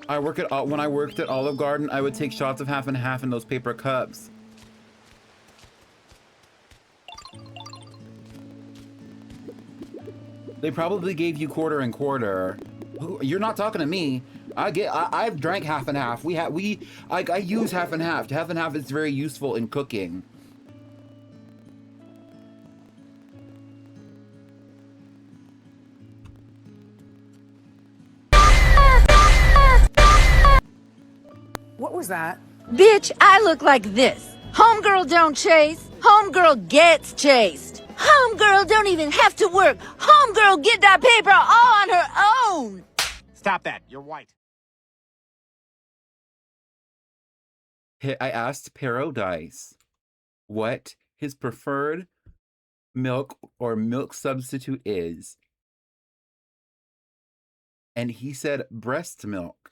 When I worked at Olive Garden, I would take shots of half and half in those paper cups. They probably gave you quarter and quarter. You're not talking to me. I've drank half and half. I use half and half. Half and half is very useful in cooking. What was that? Bitch, I look like this. Homegirl don't chase. Homegirl gets chased. Homegirl don't even have to work. Homegirl get that paper all on her own. Stop that. You're white. I asked Paradise what his preferred milk or milk substitute is. And he said breast milk.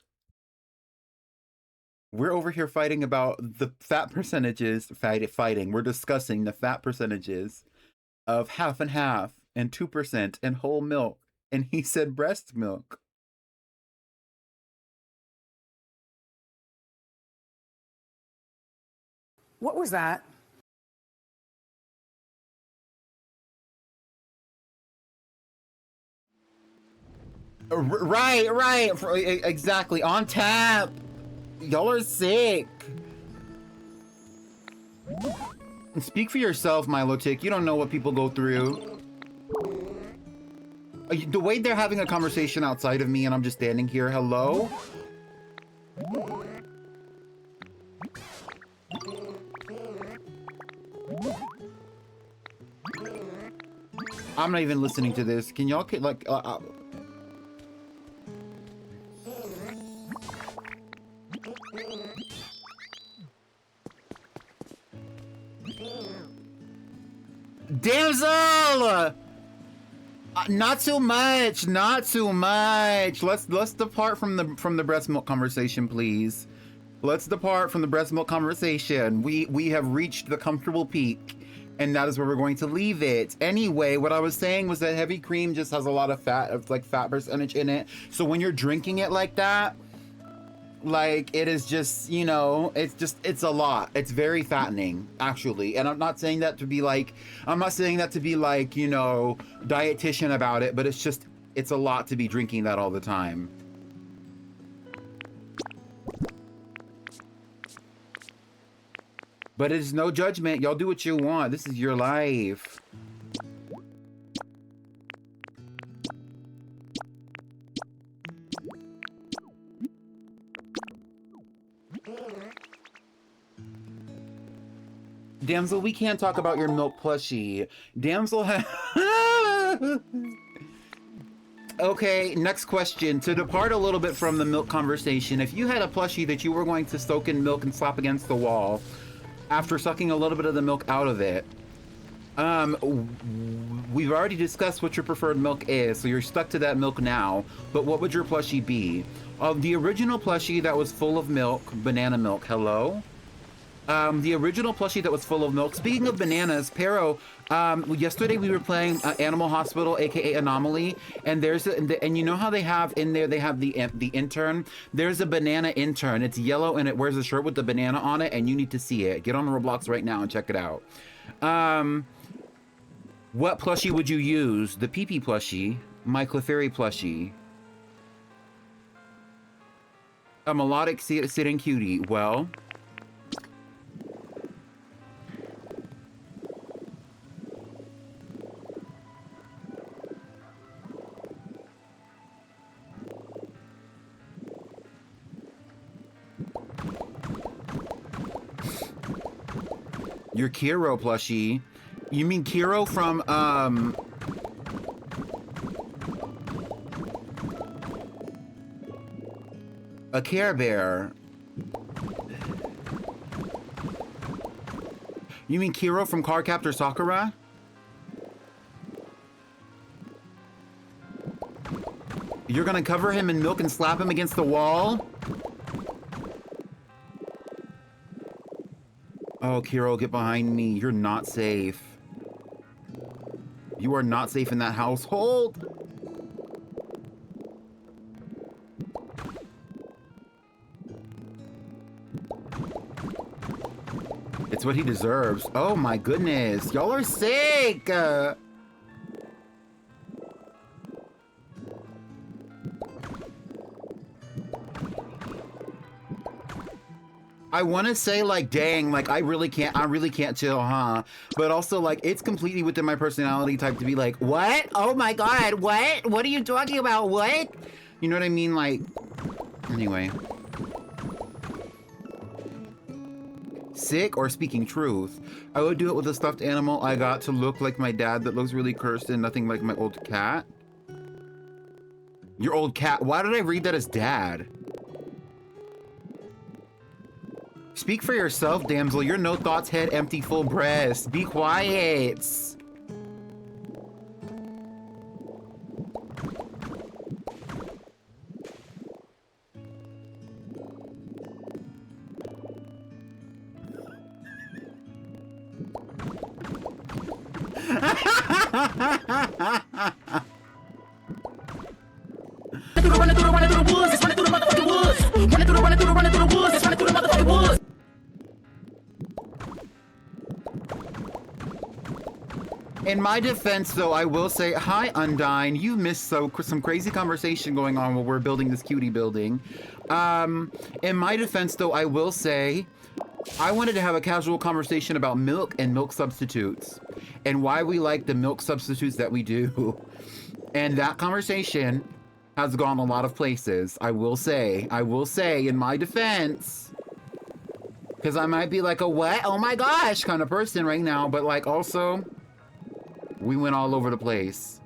We're over here fighting about the fat percentages. Fighting. We're discussing the fat percentages of half and half and 2% and whole milk. And he said breast milk. What was that? Right. Exactly. On tap. Y'all are sick. Speak for yourself, Milotic. You don't know what people go through. The way they're having a conversation outside of me and I'm just standing here, hello? I'm not even listening to this. Can y'all like damsel! Not too much. Let's depart from the breast milk conversation, please. Let's depart from the breast milk conversation. We have reached the comfortable peak, and that is where we're going to leave it. Anyway, what I was saying was that heavy cream just has a lot of fat, like fat percentage in it. So when you're drinking it like that, like it is just, you know, it's a lot. It's very fattening, actually. And I'm not saying that to be like, you know, dietitian about it, but it's a lot to be drinking that all the time. But it's no judgment. Y'all do what you want. This is your life. Damsel, we can't talk about your milk plushie. Damsel Okay, next question. To depart a little bit from the milk conversation, if you had a plushie that you were going to soak in milk and slap against the wall, after sucking a little bit of the milk out of it, we've already discussed what your preferred milk is, so you're stuck to that milk now, but what would your plushie be? The original plushie that was full of milk, banana milk, hello? The original plushie that was full of milk. Speaking of bananas, Pero, yesterday we were playing Animal Hospital, aka Anomaly, and and you know how they have in there, they have the intern. There's a banana intern. It's yellow and it wears a shirt with the banana on it, and you need to see it. Get on Roblox right now and check it out. What plushie would you use? The pee-pee plushie, my Clefairy plushie, a melodic sitting cutie. Well, your Kiro plushie. You mean Kiro from, a Care Bear. You mean Kiro from Cardcaptor Sakura? You're gonna cover him in milk and slap him against the wall? Oh, Kiro, get behind me. You're not safe. You are not safe in that household. It's what he deserves. Oh my goodness. Y'all are sick. I want to say like, dang, like I really can't chill, huh? But also like, it's completely within my personality type to be like, what? Oh my God, what? What are you talking about? What? You know what I mean? Like, anyway. Sick or speaking truth? I would do it with a stuffed animal I got to look like my dad that looks really cursed and nothing like my old cat. Your old cat? Why did I read that as dad? Speak for yourself, damsel. You're no thoughts, head empty, full breast. Be quiet. In my defense, though, I will say, hi, Undyne. You missed some crazy conversation going on while we're building this cutie building. In my defense, though, I will say, I wanted to have a casual conversation about milk and milk substitutes and why we like the milk substitutes that we do. And that conversation has gone a lot of places. I will say, in my defense, because I might be like a what? Oh my gosh kind of person right now, but like also, we went all over the place.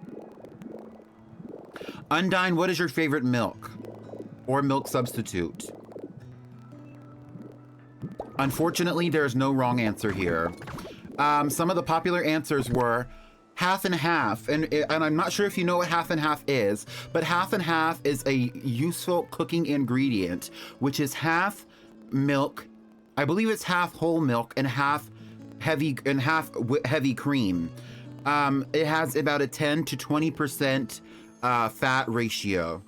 Undyne, what is your favorite milk or milk substitute? Unfortunately, there's no wrong answer here. Some of the popular answers were half and half, and I'm not sure if you know what half and half is, but half and half is a useful cooking ingredient, which is half milk, I believe it's half whole milk and half heavy cream. It has about a 10 to 20% fat ratio.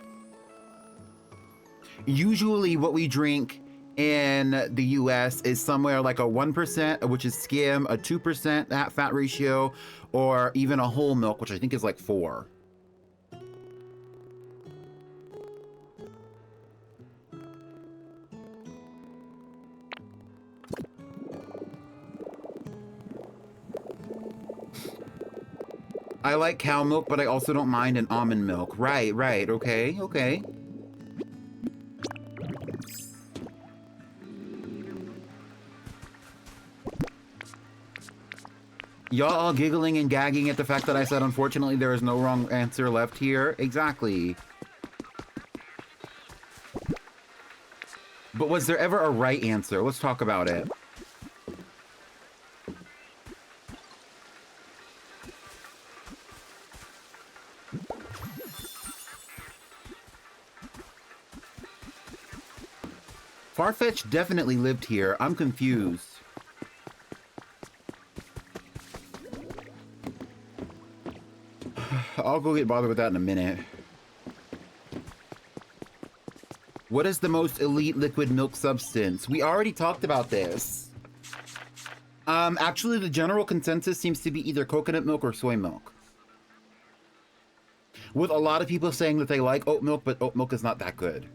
Usually what we drink in the US is somewhere like a 1%, which is skim, a 2% fat ratio, or even a whole milk, which I think is like 4. I like cow milk, but I also don't mind an almond milk. Right, okay. Y'all all giggling and gagging at the fact that I said, unfortunately, there is no wrong answer left here. Exactly. But was there ever a right answer? Let's talk about it. Farfetch definitely lived here. I'm confused. I'll go get bothered with that in a minute. What is the most elite liquid milk substance? We already talked about this. Actually, the general consensus seems to be either coconut milk or soy milk. With a lot of people saying that they like oat milk, but oat milk is not that good.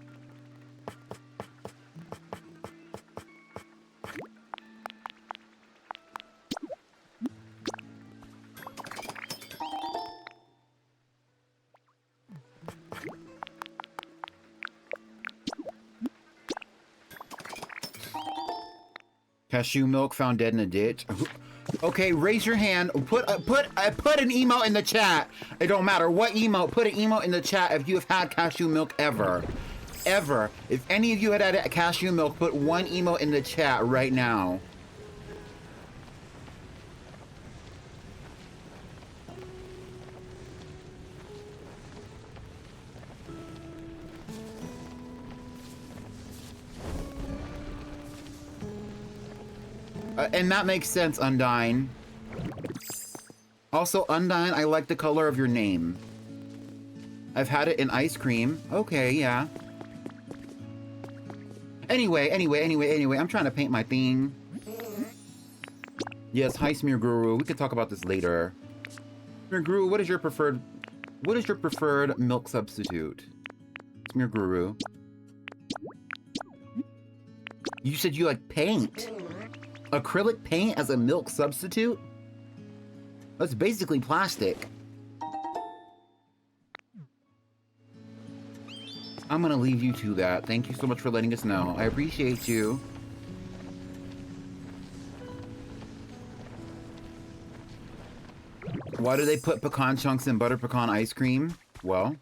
Cashew milk found dead in a ditch. Okay, raise your hand. Put an emote in the chat. It don't matter what emote. Put an emote in the chat if you have had cashew milk ever. Ever. If any of you had had cashew milk, put one emote in the chat right now. And that makes sense, Undyne. Also, Undyne, I like the color of your name. I've had it in ice cream. Okay, yeah. Anyway, I'm trying to paint my thing. Yes, hi, Smear Guru. We could talk about this later. Smear Guru, what is your preferred milk substitute? Smear Guru. You said you like paint. Acrylic paint as a milk substitute? That's basically plastic. I'm gonna leave you to that. Thank you so much for letting us know. I appreciate you. Why do they put pecan chunks in butter pecan ice cream? Well,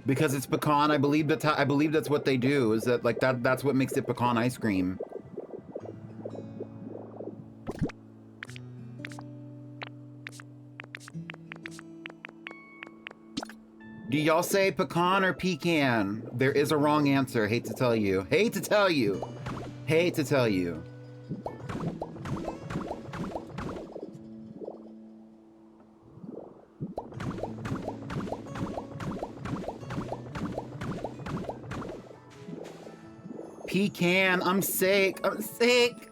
because it's pecan. I believe that's what they do. Is that like that's what makes it pecan ice cream. Do y'all say pecan or pecan? There is a wrong answer. Hate to tell you. Hate to tell you. Hate to tell you. Pecan, I'm sick. I'm sick.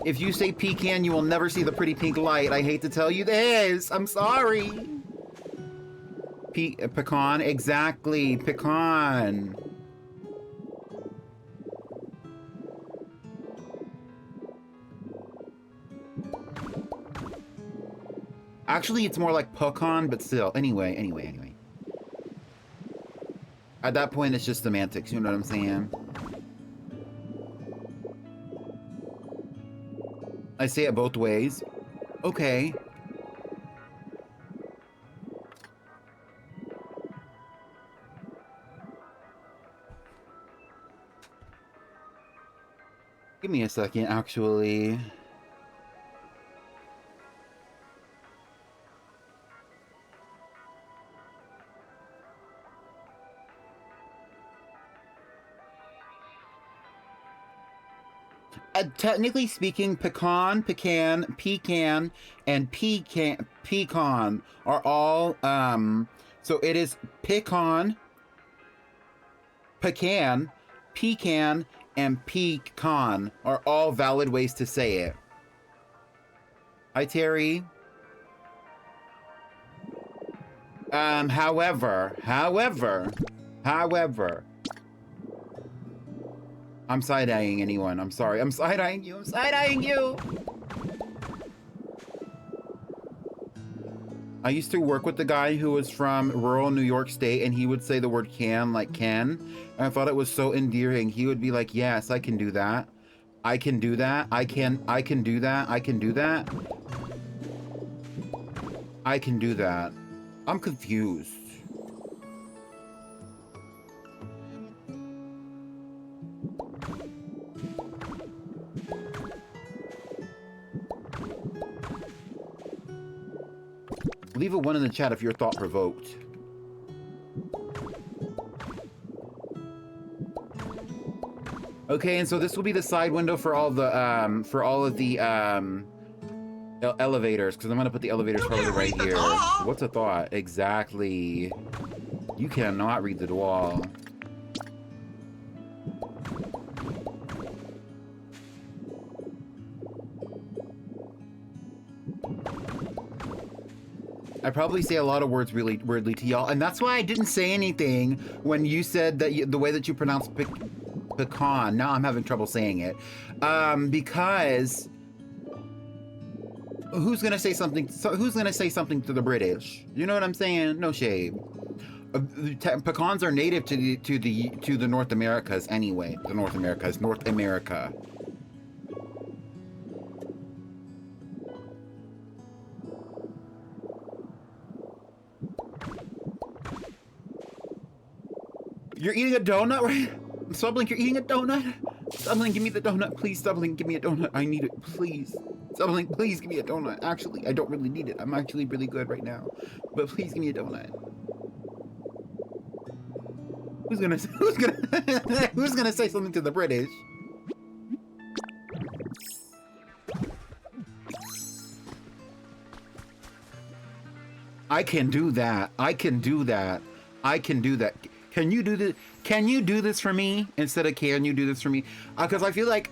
If you say pecan, you will never see the pretty pink light. I hate to tell you this. I'm sorry. Pecan, exactly. Pecan. Actually, it's more like pecan, but still. Anyway. At that point, it's just semantics. You know what I'm saying? I say it both ways. Okay. Give me a second, actually. Technically speaking, pecan, and pecan are all, so it is pecan, and pecan are all valid ways to say it. Hi, Terry. However, I'm side-eyeing anyone. I'm sorry. I'm side-eyeing you. I'm side-eyeing you. I used to work with the guy who was from rural New York State, and he would say the word can like Ken. And I thought it was so endearing. He would be like, yes, I can do that. I can do that. I can do that. I can do that. I can do that. I'm confused. Leave a 1 in the chat if you're thought-provoked. Okay, and so this will be the side window for all the elevators, because I'm gonna put the elevators probably right here. What's a thought? Exactly. You cannot read the wall. I probably say a lot of words really weirdly to y'all, and that's why I didn't say anything when you said that the way that you pronounce pecan. Now I'm having trouble saying it, because who's gonna say something? Who's gonna say something to the British? You know what I'm saying? No shade. Pecans are native to the North Americas anyway. The North Americas, North America. You're eating a donut, right? Stubbling, you're eating a donut? Stubbling, give me the donut, please. Stubbling, give me a donut. I need it, please. Stubbling, please give me a donut. Actually, I don't really need it. I'm actually really good right now. But please give me a donut. Who's gonna say something to the British? I can do that. I can do that. I can do that. Can you do this? Can you do this for me instead of can you do this for me? Because I feel like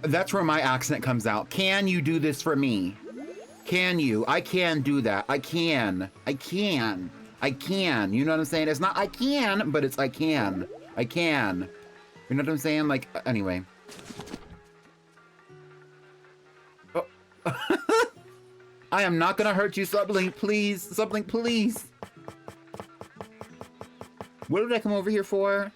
that's where my accent comes out. Can you do this for me? Can you? I can do that. I can. I can. I can. You know what I'm saying? It's not I can, but it's I can. I can. You know what I'm saying? Like, anyway. Oh. I am not gonna hurt you, Sublink, please. Sublink, please. What did I come over here for?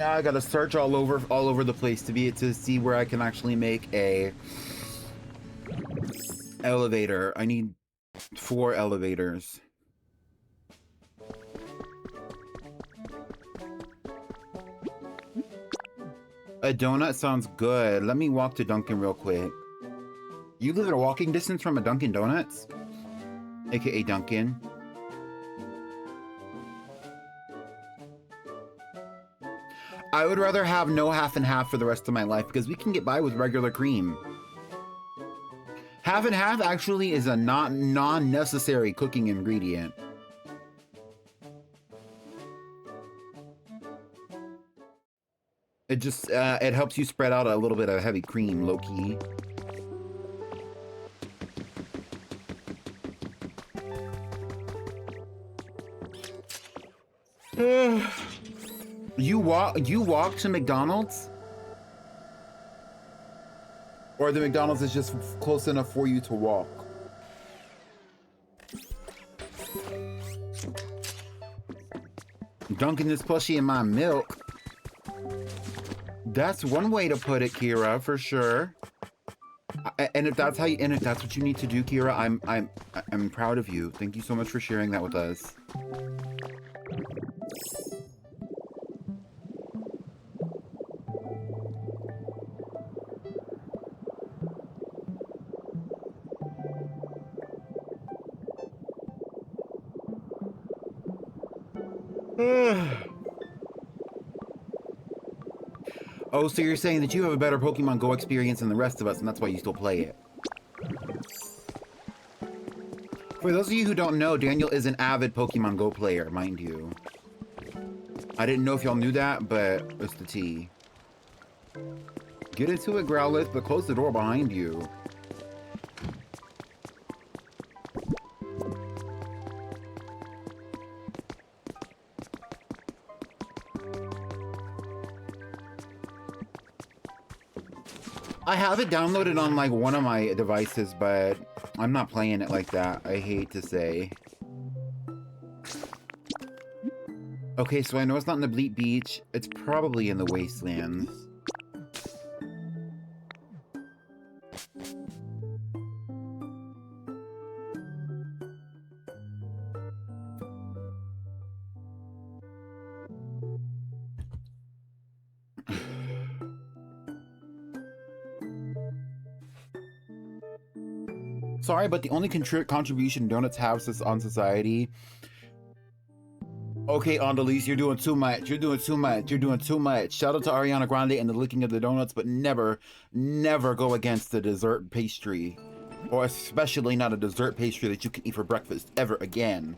Now I gotta search all over the place to see where I can actually make a elevator. I need 4 elevators. A donut sounds good. Let me walk to Dunkin' real quick. You live at a walking distance from a Dunkin' Donuts? AKA Dunkin'. I would rather have no half and half for the rest of my life because we can get by with regular cream. Half and half actually is a non-necessary cooking ingredient. It just, it helps you spread out a little bit of heavy cream, low-key. You walk to McDonald's? Or the McDonald's is just close enough for you to walk? Dunking this plushie in my milk. That's one way to put it, Kira, for sure. And if that's what you need to do, Kira, I'm proud of you. Thank you so much for sharing that with us. Oh, so you're saying that you have a better Pokemon Go experience than the rest of us, and that's why you still play it. For those of you who don't know, Daniel is an avid Pokemon Go player, mind you. I didn't know if y'all knew that, but it's the tea. Get into it, Growlithe, but close the door behind you. I have it downloaded on like one of my devices, but I'm not playing it like that. I hate to say. Okay, so I know it's not in the Bleak Beach. It's probably in the Wastelands. Sorry, but the only contribution donuts have on society. Okay, Andalise, you're doing too much. You're doing too much. You're doing too much. Shout out to Ariana Grande and the licking of the donuts, but never, never go against the dessert pastry. Or especially not a dessert pastry that you can eat for breakfast ever again.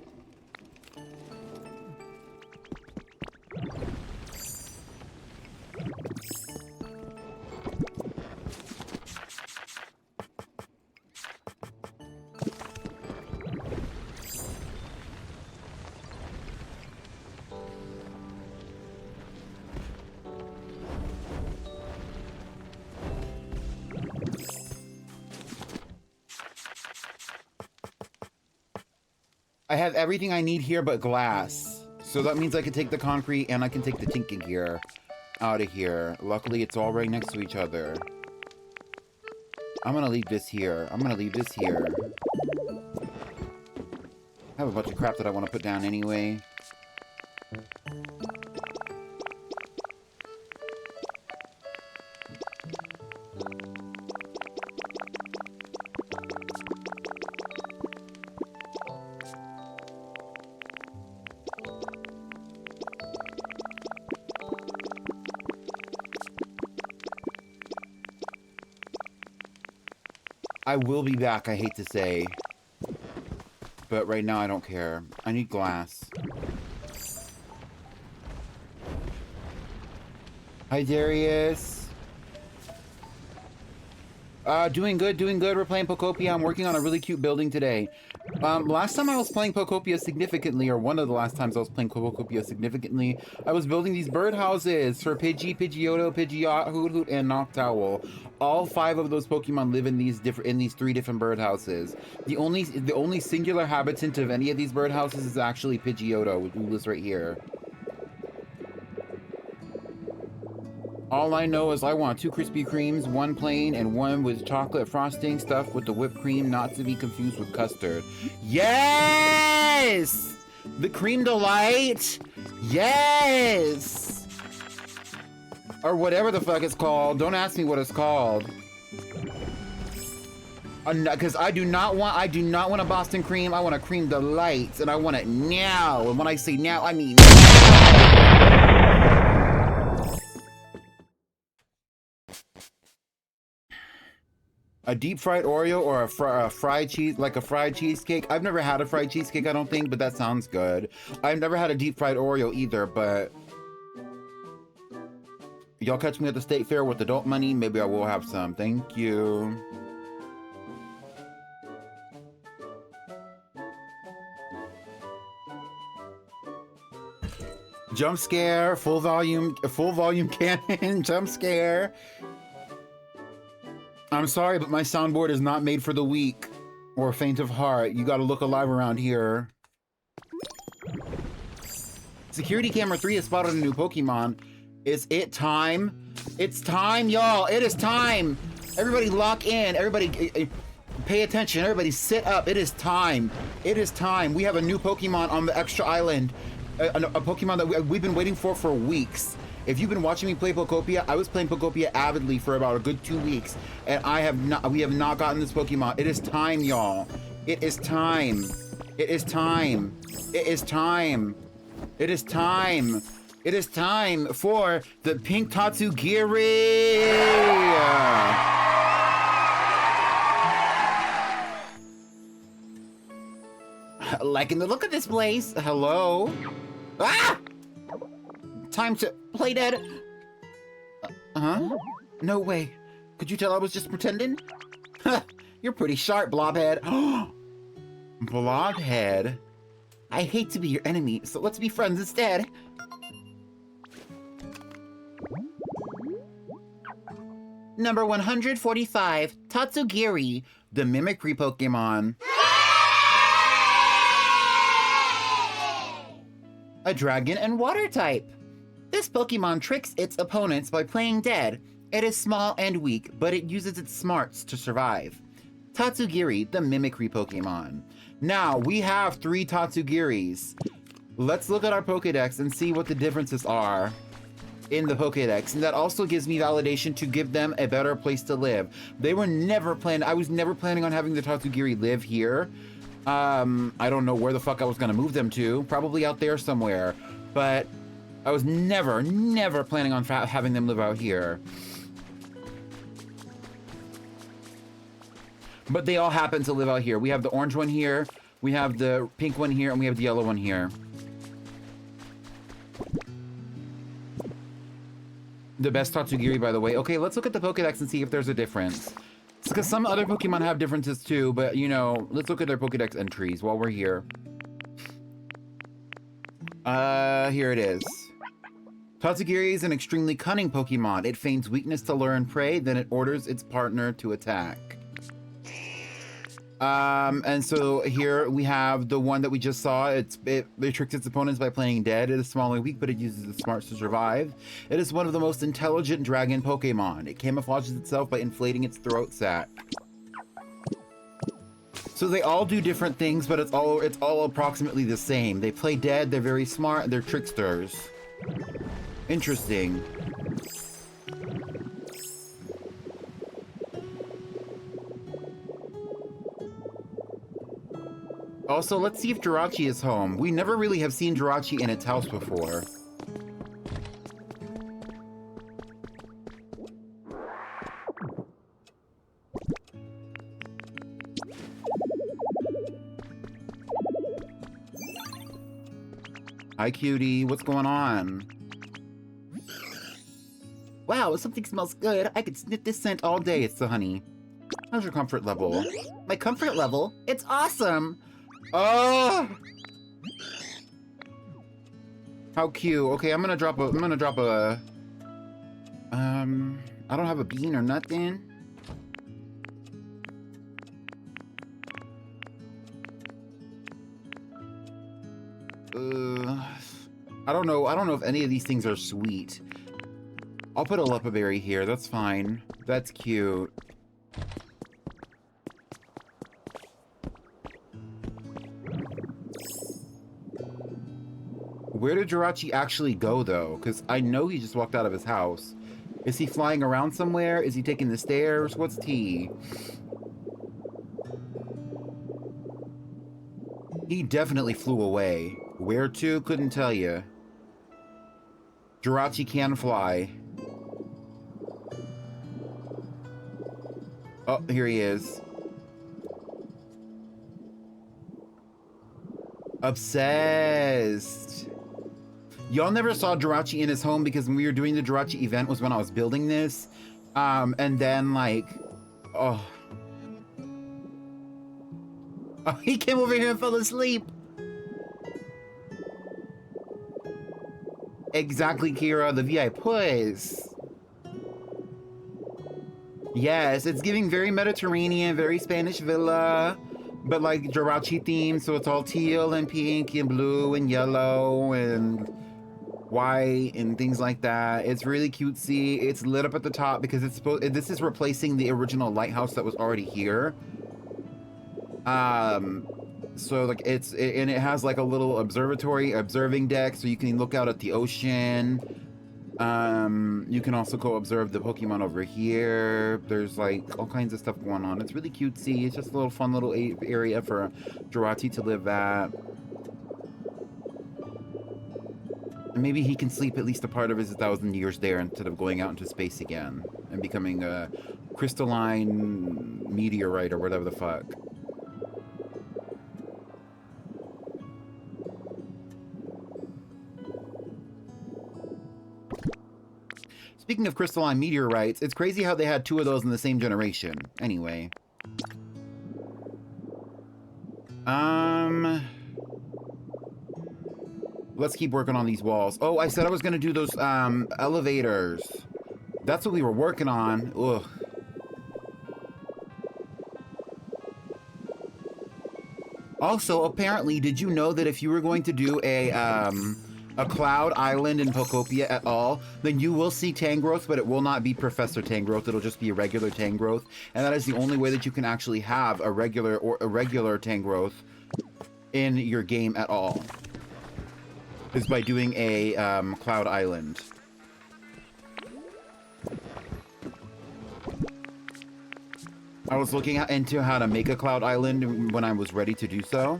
I have everything I need here but glass. So that means I can take the concrete and I can take the tinking gear out of here. Luckily, it's all right next to each other. I'm gonna leave this here. I'm gonna leave this here. I have a bunch of crap that I want to put down anyway. I will be back, I hate to say. But right now I don't care. I need glass. Hi, Darius. Doing good, doing good. We're playing Pokopia. I'm working on a really cute building today. Last time I was playing Pokopia significantly, or one of the last times I was playing Pokopia significantly, I was building these birdhouses for Pidgey, Pidgeotto, Pidgeot, Hoot, and Noctowl. All 5 of those Pokemon live in these 3 different birdhouses. The only singular habitant of any of these birdhouses is actually Pidgeotto, who lives right here. All I know is I want 2 Krispy Kremes, 1 plain, and 1 with chocolate frosting stuffed with the whipped cream, not to be confused with custard. Yes! The cream delight! Yes! Or whatever the fuck it's called. Don't ask me what it's called. Because I do not want a Boston cream. I want a cream delight, and I want it now. And when I say now, I mean now. A deep fried Oreo or a fried cheese, like a fried cheesecake. I've never had a fried cheesecake, I don't think, but that sounds good. I've never had a deep fried Oreo either, but y'all catch me at the state fair with adult money, maybe I will have some. Thank you. Jump scare, full volume cannon, jump scare. I'm sorry, but my soundboard is not made for the weak or faint of heart. You gotta look alive around here. Security camera 3 has spotted a new Pokemon. Is it time? It's time, y'all. It is time. Everybody lock in. Everybody pay attention. Everybody sit up. It is time. It is time. We have a new Pokemon on the extra island. A Pokemon that we've been waiting for weeks. If you've been watching me play Pokopia, I was playing Pokopia avidly for about a good 2 weeks, and we have not gotten this Pokemon. It is time, y'all. It is time. It is time. It is time. It is time. It is time for the Pink Tatsugiri. Liking the look of this place. Hello. Ah! Time to play dead. Huh? No way. Could you tell I was just pretending? You're pretty sharp, Blobhead. Blobhead? I hate to be your enemy, so let's be friends instead. Number 145, Tatsugiri, the Mimicry Pokemon. A dragon and water type. This Pokemon tricks its opponents by playing dead. It is small and weak, but it uses its smarts to survive. Tatsugiri, the Mimicry Pokemon. Now, we have 3 Tatsugiris. Let's look at our Pokedex and see what the differences are in the Pokedex. And that also gives me validation to give them a better place to live. I was never planning on having the Tatsugiri live here. I don't know where the fuck I was gonna move them to. Probably out there somewhere. But I was never planning on having them live out here. But they all happen to live out here. We have the orange one here, we have the pink one here, and we have the yellow one here. The best Tatsugiri, by the way. Okay, let's look at the Pokedex and see if there's a difference. Because some other Pokemon have differences too, but you know, let's look at their Pokedex entries while we're here. Here it is. Tatsugiri is an extremely cunning Pokemon. It feigns weakness to lure and prey, then it orders its partner to attack. And so here we have the one that we just saw. It tricks its opponents by playing dead. It is small and weak, but it uses its smarts to survive. It is one of the most intelligent dragon Pokemon. It camouflages itself by inflating its throat sac. So they all do different things, but it's all approximately the same. They play dead, they're very smart, they're tricksters. Interesting. Also, let's see if Jirachi is home. We never really have seen Jirachi in its house before. Hi, cutie. What's going on? Wow, something smells good. I could sniff this scent all day. It's the honey. How's your comfort level? My comfort level? It's awesome! Oh! How cute. Okay, I'm gonna drop a... I don't have a bean or nothing. I don't know if any of these things are sweet. I'll put a lepa berry here. That's fine. That's cute. Where did Jirachi actually go, though? Because I know he just walked out of his house. Is he flying around somewhere? Is he taking the stairs? What's tea? He definitely flew away. Where to? Couldn't tell you. Jirachi can fly. Oh, here he is. Obsessed. Y'all never saw Jirachi in his home because when we were doing the Jirachi event was when I was building this. And then like, oh, he came over here and fell asleep. Exactly, Kira, the VI puss. Yes, it's giving very Mediterranean, very Spanish villa, but like Jirachi themed, so it's all teal and pink and blue and yellow and white and things like that. It's really cutesy. It's lit up at the top because it's supposed. This is replacing the original lighthouse that was already here. So like and it has like a little observing deck, so you can look out at the ocean. You can also go observe the Pokemon over here. There's like all kinds of stuff going on. It's really cutesy. It's just a little fun little area for Jirachi to live at. And maybe he can sleep at least a part of his 1,000 years there instead of going out into space again and becoming a crystalline meteorite or whatever the fuck. Speaking of crystalline meteorites, it's crazy how they had 2 of those in the same generation. Anyway. Let's keep working on these walls. Oh, I said I was gonna do those, elevators. That's what we were working on. Ugh. Also, apparently, did you know that if you were going to do a cloud island in Pokopia at all, then you will see Tangrowth, but it will not be Professor Tangrowth. It'll just be a regular Tangrowth, and that is the only way that you can actually have a regular Tangrowth in your game at all, is by doing a cloud island. I was looking into how to make a cloud island when I was ready to do so,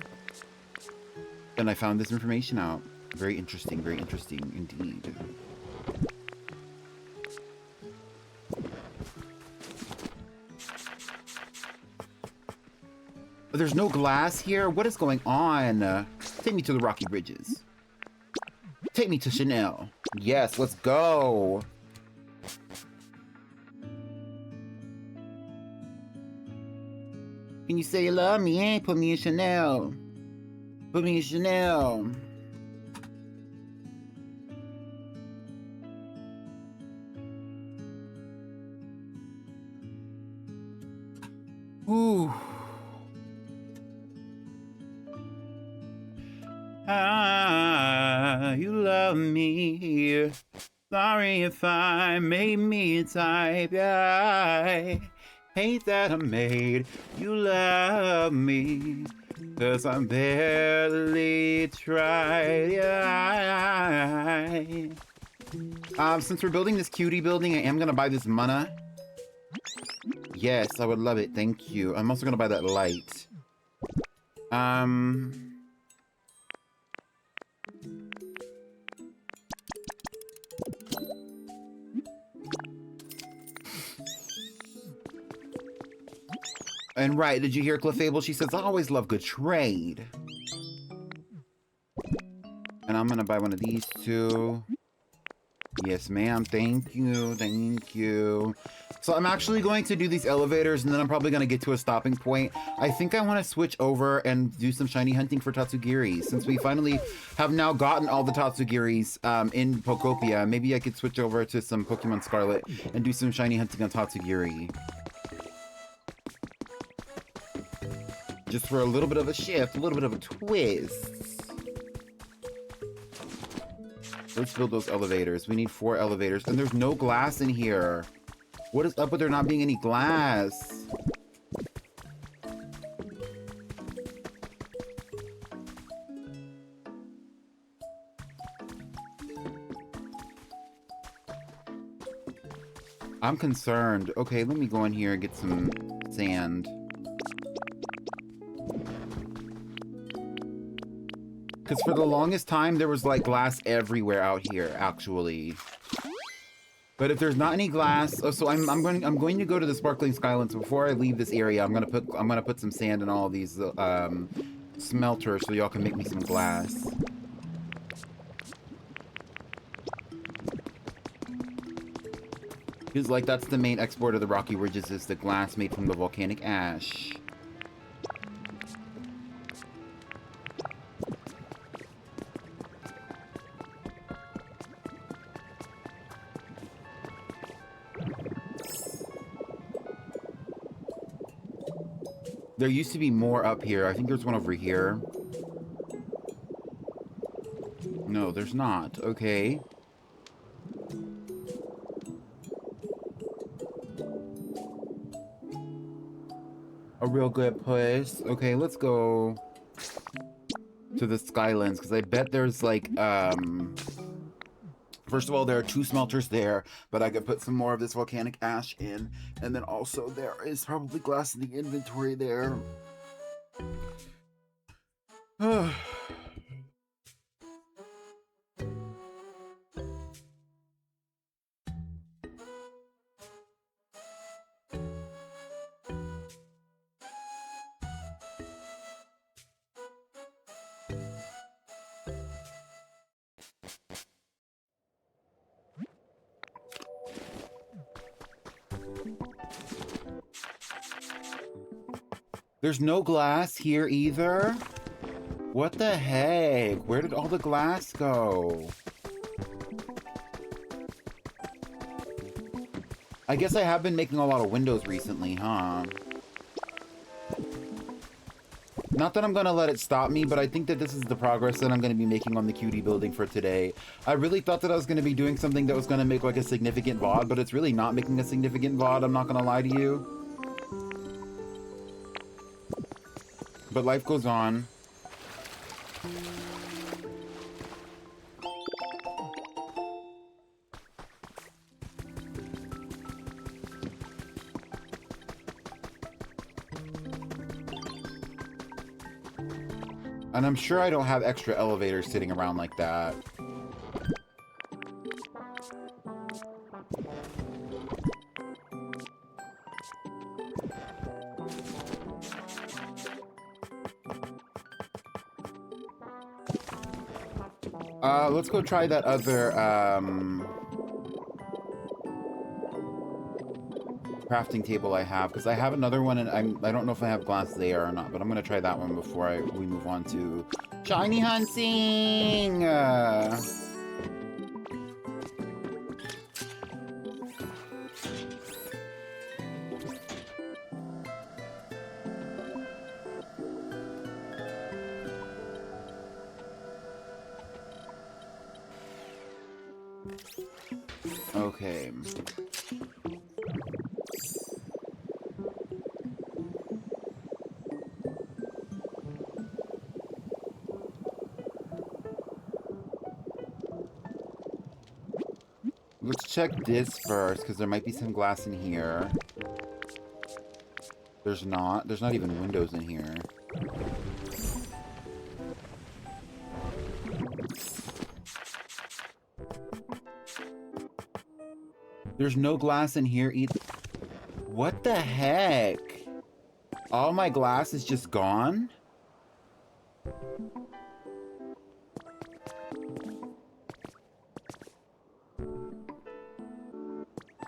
and I found this information out. Very interesting indeed. There's no glass here? What is going on? Take me to the Rocky Bridges. Take me to Chanel. Yes, let's go. Can you say you love me, eh? Put me in Chanel. Put me in Chanel. Ooh. You love me. Sorry if I made me a type. I hate that I made you love me, 'cause I barely tried. Since we're building this cutie building, I am gonna buy this mana. Yes, I would love it. Thank you. I'm also gonna buy that light. And right, did you hear Clefable? She says, I always love good trade. And I'm gonna buy one of these too. Yes, ma'am. Thank you. Thank you. So I'm actually going to do these elevators, and then I'm probably going to get to a stopping point. I think I want to switch over and do some shiny hunting for Tatsugiris. Since we finally have now gotten all the Tatsugiris in Pokopia, maybe I could switch over to some Pokemon Scarlet and do some shiny hunting on Tatsugiri. Just for a little bit of a shift, a little bit of a twist. Let's build those elevators. We need 4 elevators. And there's no glass in here. What is up with there not being any glass? I'm concerned. Okay, let me go in here and get some sand. Because for the longest time, there was like glass everywhere out here, actually. But if there's not any glass, oh, so I'm going to go to the Sparkling Skylands. So before I leave this area, I'm gonna put some sand in all these smelters so y'all can make me some glass. Because like that's the main export of the Rocky Ridges is the glass made from the volcanic ash. There used to be more up here. I think there's one over here. No, there's not. Okay. A real good push. Okay, let's go to the Skylands, because I bet there's like, first of all, there are 2 smelters there, but I could put some more of this volcanic ash in. And then also there is probably glass in the inventory there. There's no glass here either? What the heck? Where did all the glass go? I guess I have been making a lot of windows recently, huh? Not that I'm gonna let it stop me, but I think that this is the progress that I'm gonna be making on the cutie building for today. I really thought that I was gonna be doing something that was gonna make like a significant VOD, but it's really not making a significant VOD, I'm not gonna lie to you. But life goes on. And I'm sure I don't have extra elevators sitting around like that. Let's go try that other, crafting table I have, because I have another one, and I don't know if I have glass there or not, but I'm gonna try that one before we move on to shiny hunting! Okay. Let's check this first, because there might be some glass in here. There's not. There's not even windows in here. There's no glass in here either. What the heck? All my glass is just gone?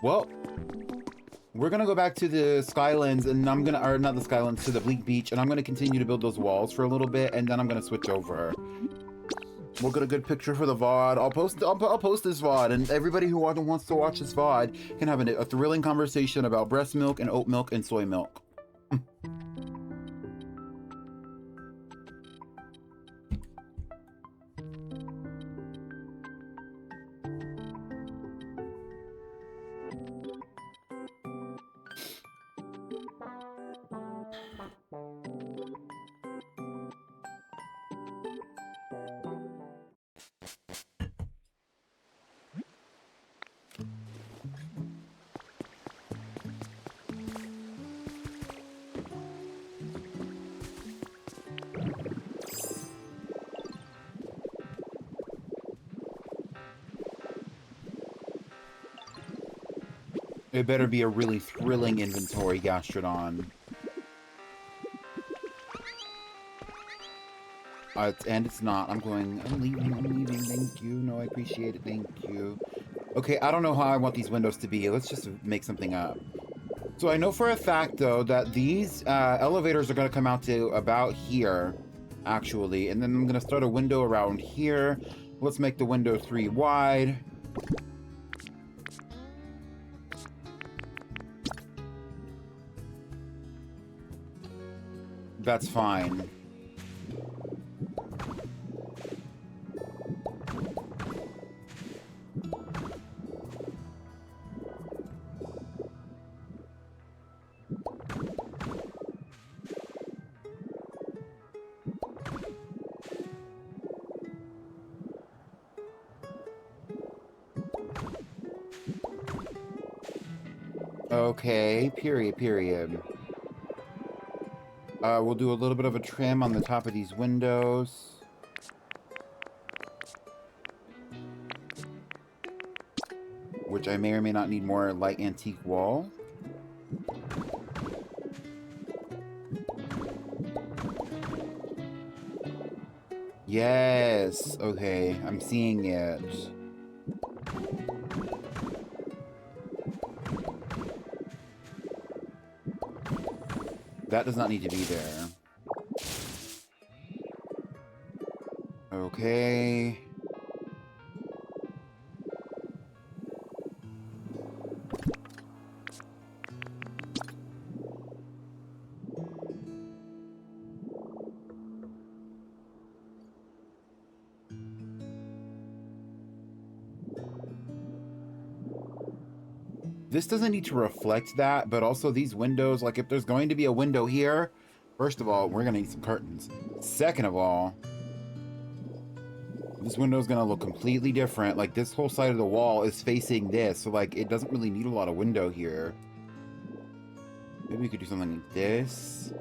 Well, we're gonna go back to the Skylands, and I'm gonna, or not the Skylands, to the Bleak Beach, and I'm gonna continue to build those walls for a little bit, and then I'm gonna switch over. We'll get a good picture for the VOD. I'll post this VOD, and everybody who wants to watch this VOD can have a thrilling conversation about breast milk and oat milk and soy milk. It better be a really thrilling inventory, Gastrodon. And it's not. I'm leaving, thank you. No, I appreciate it, thank you. Okay, I don't know how I want these windows to be. Let's just make something up. So I know for a fact, though, that these elevators are going to come out to about here, actually. And then I'm going to start a window around here. Let's make the window 3 wide. That's fine. Okay, period. We'll do a little bit of a trim on the top of these windows. Which I may or may not need more light antique wall. Yes, okay, I'm seeing it. That does not need to be there. Okay. This doesn't need to reflect that, but also these windows, like if there's going to be a window here, first of all, we're gonna need some curtains. Second of all, this window is gonna look completely different. Like this whole side of the wall is facing this, so like it doesn't really need a lot of window here. Maybe we could do something like this.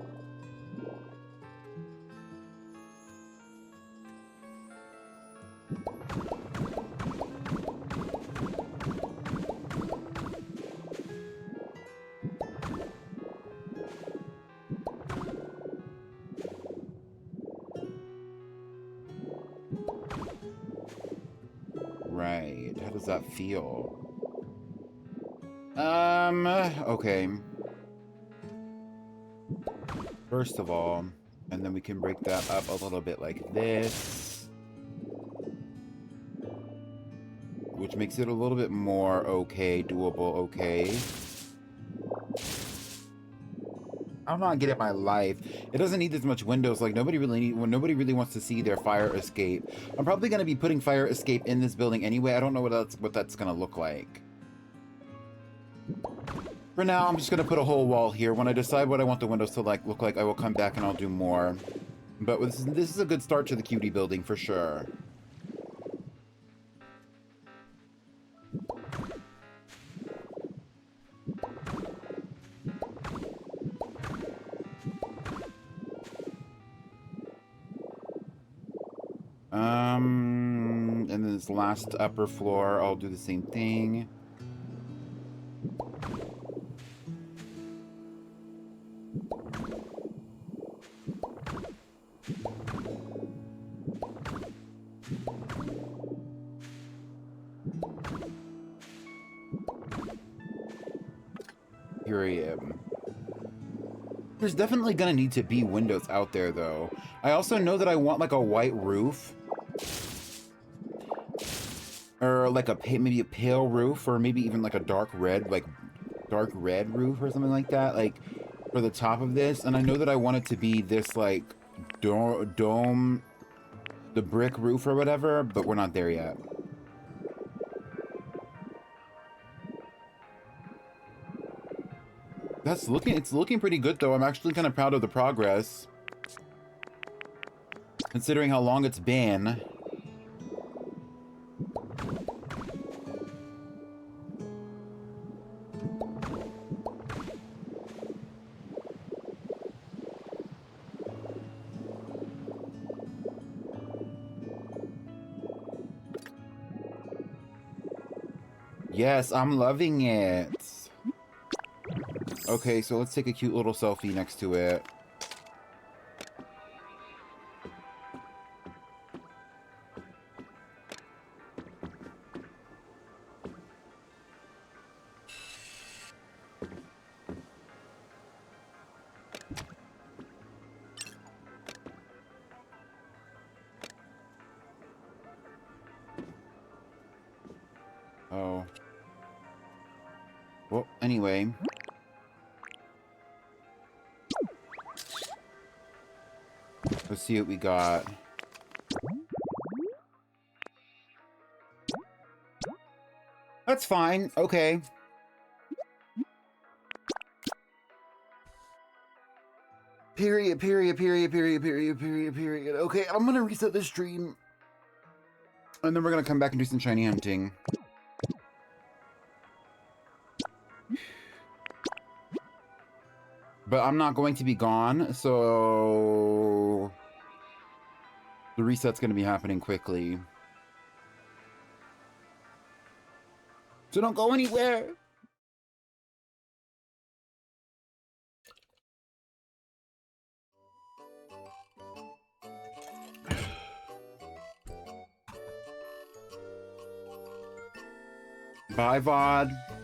Right, how does that feel? Okay. First of all, and then we can break that up a little bit like this. Which makes it a little bit more okay, doable, okay. I'm not getting my life. It doesn't need as much windows. Like nobody really wants to see their fire escape. I'm probably gonna be putting fire escape in this building anyway. I don't know what that's gonna look like. For now, I'm just gonna put a whole wall here. When I decide what I want the windows to look like, I will come back and I'll do more. But this is a good start to the cutie building for sure. And then this last upper floor, I'll do the same thing. Period. There's definitely gonna need to be windows out there, though. I also know that I want like a white roof. Or like maybe a pale roof, or maybe even like a dark red roof or something like that, like for the top of this. And I know that I want it to be this like dome, the brick roof or whatever, but we're not there yet. It's looking pretty good though. I'm actually kind of proud of the progress, considering how long it's been. Yes, I'm loving it. Okay, so let's take a cute little selfie next to it. Oh. Well, anyway. Let's see what we got. That's fine. Okay. Period, period, period, period, period, period, period. Okay, I'm gonna reset the stream. And then we're gonna come back and do some shiny hunting. But I'm not going to be gone, so... the reset's gonna be happening quickly. So don't go anywhere! Bye, VOD.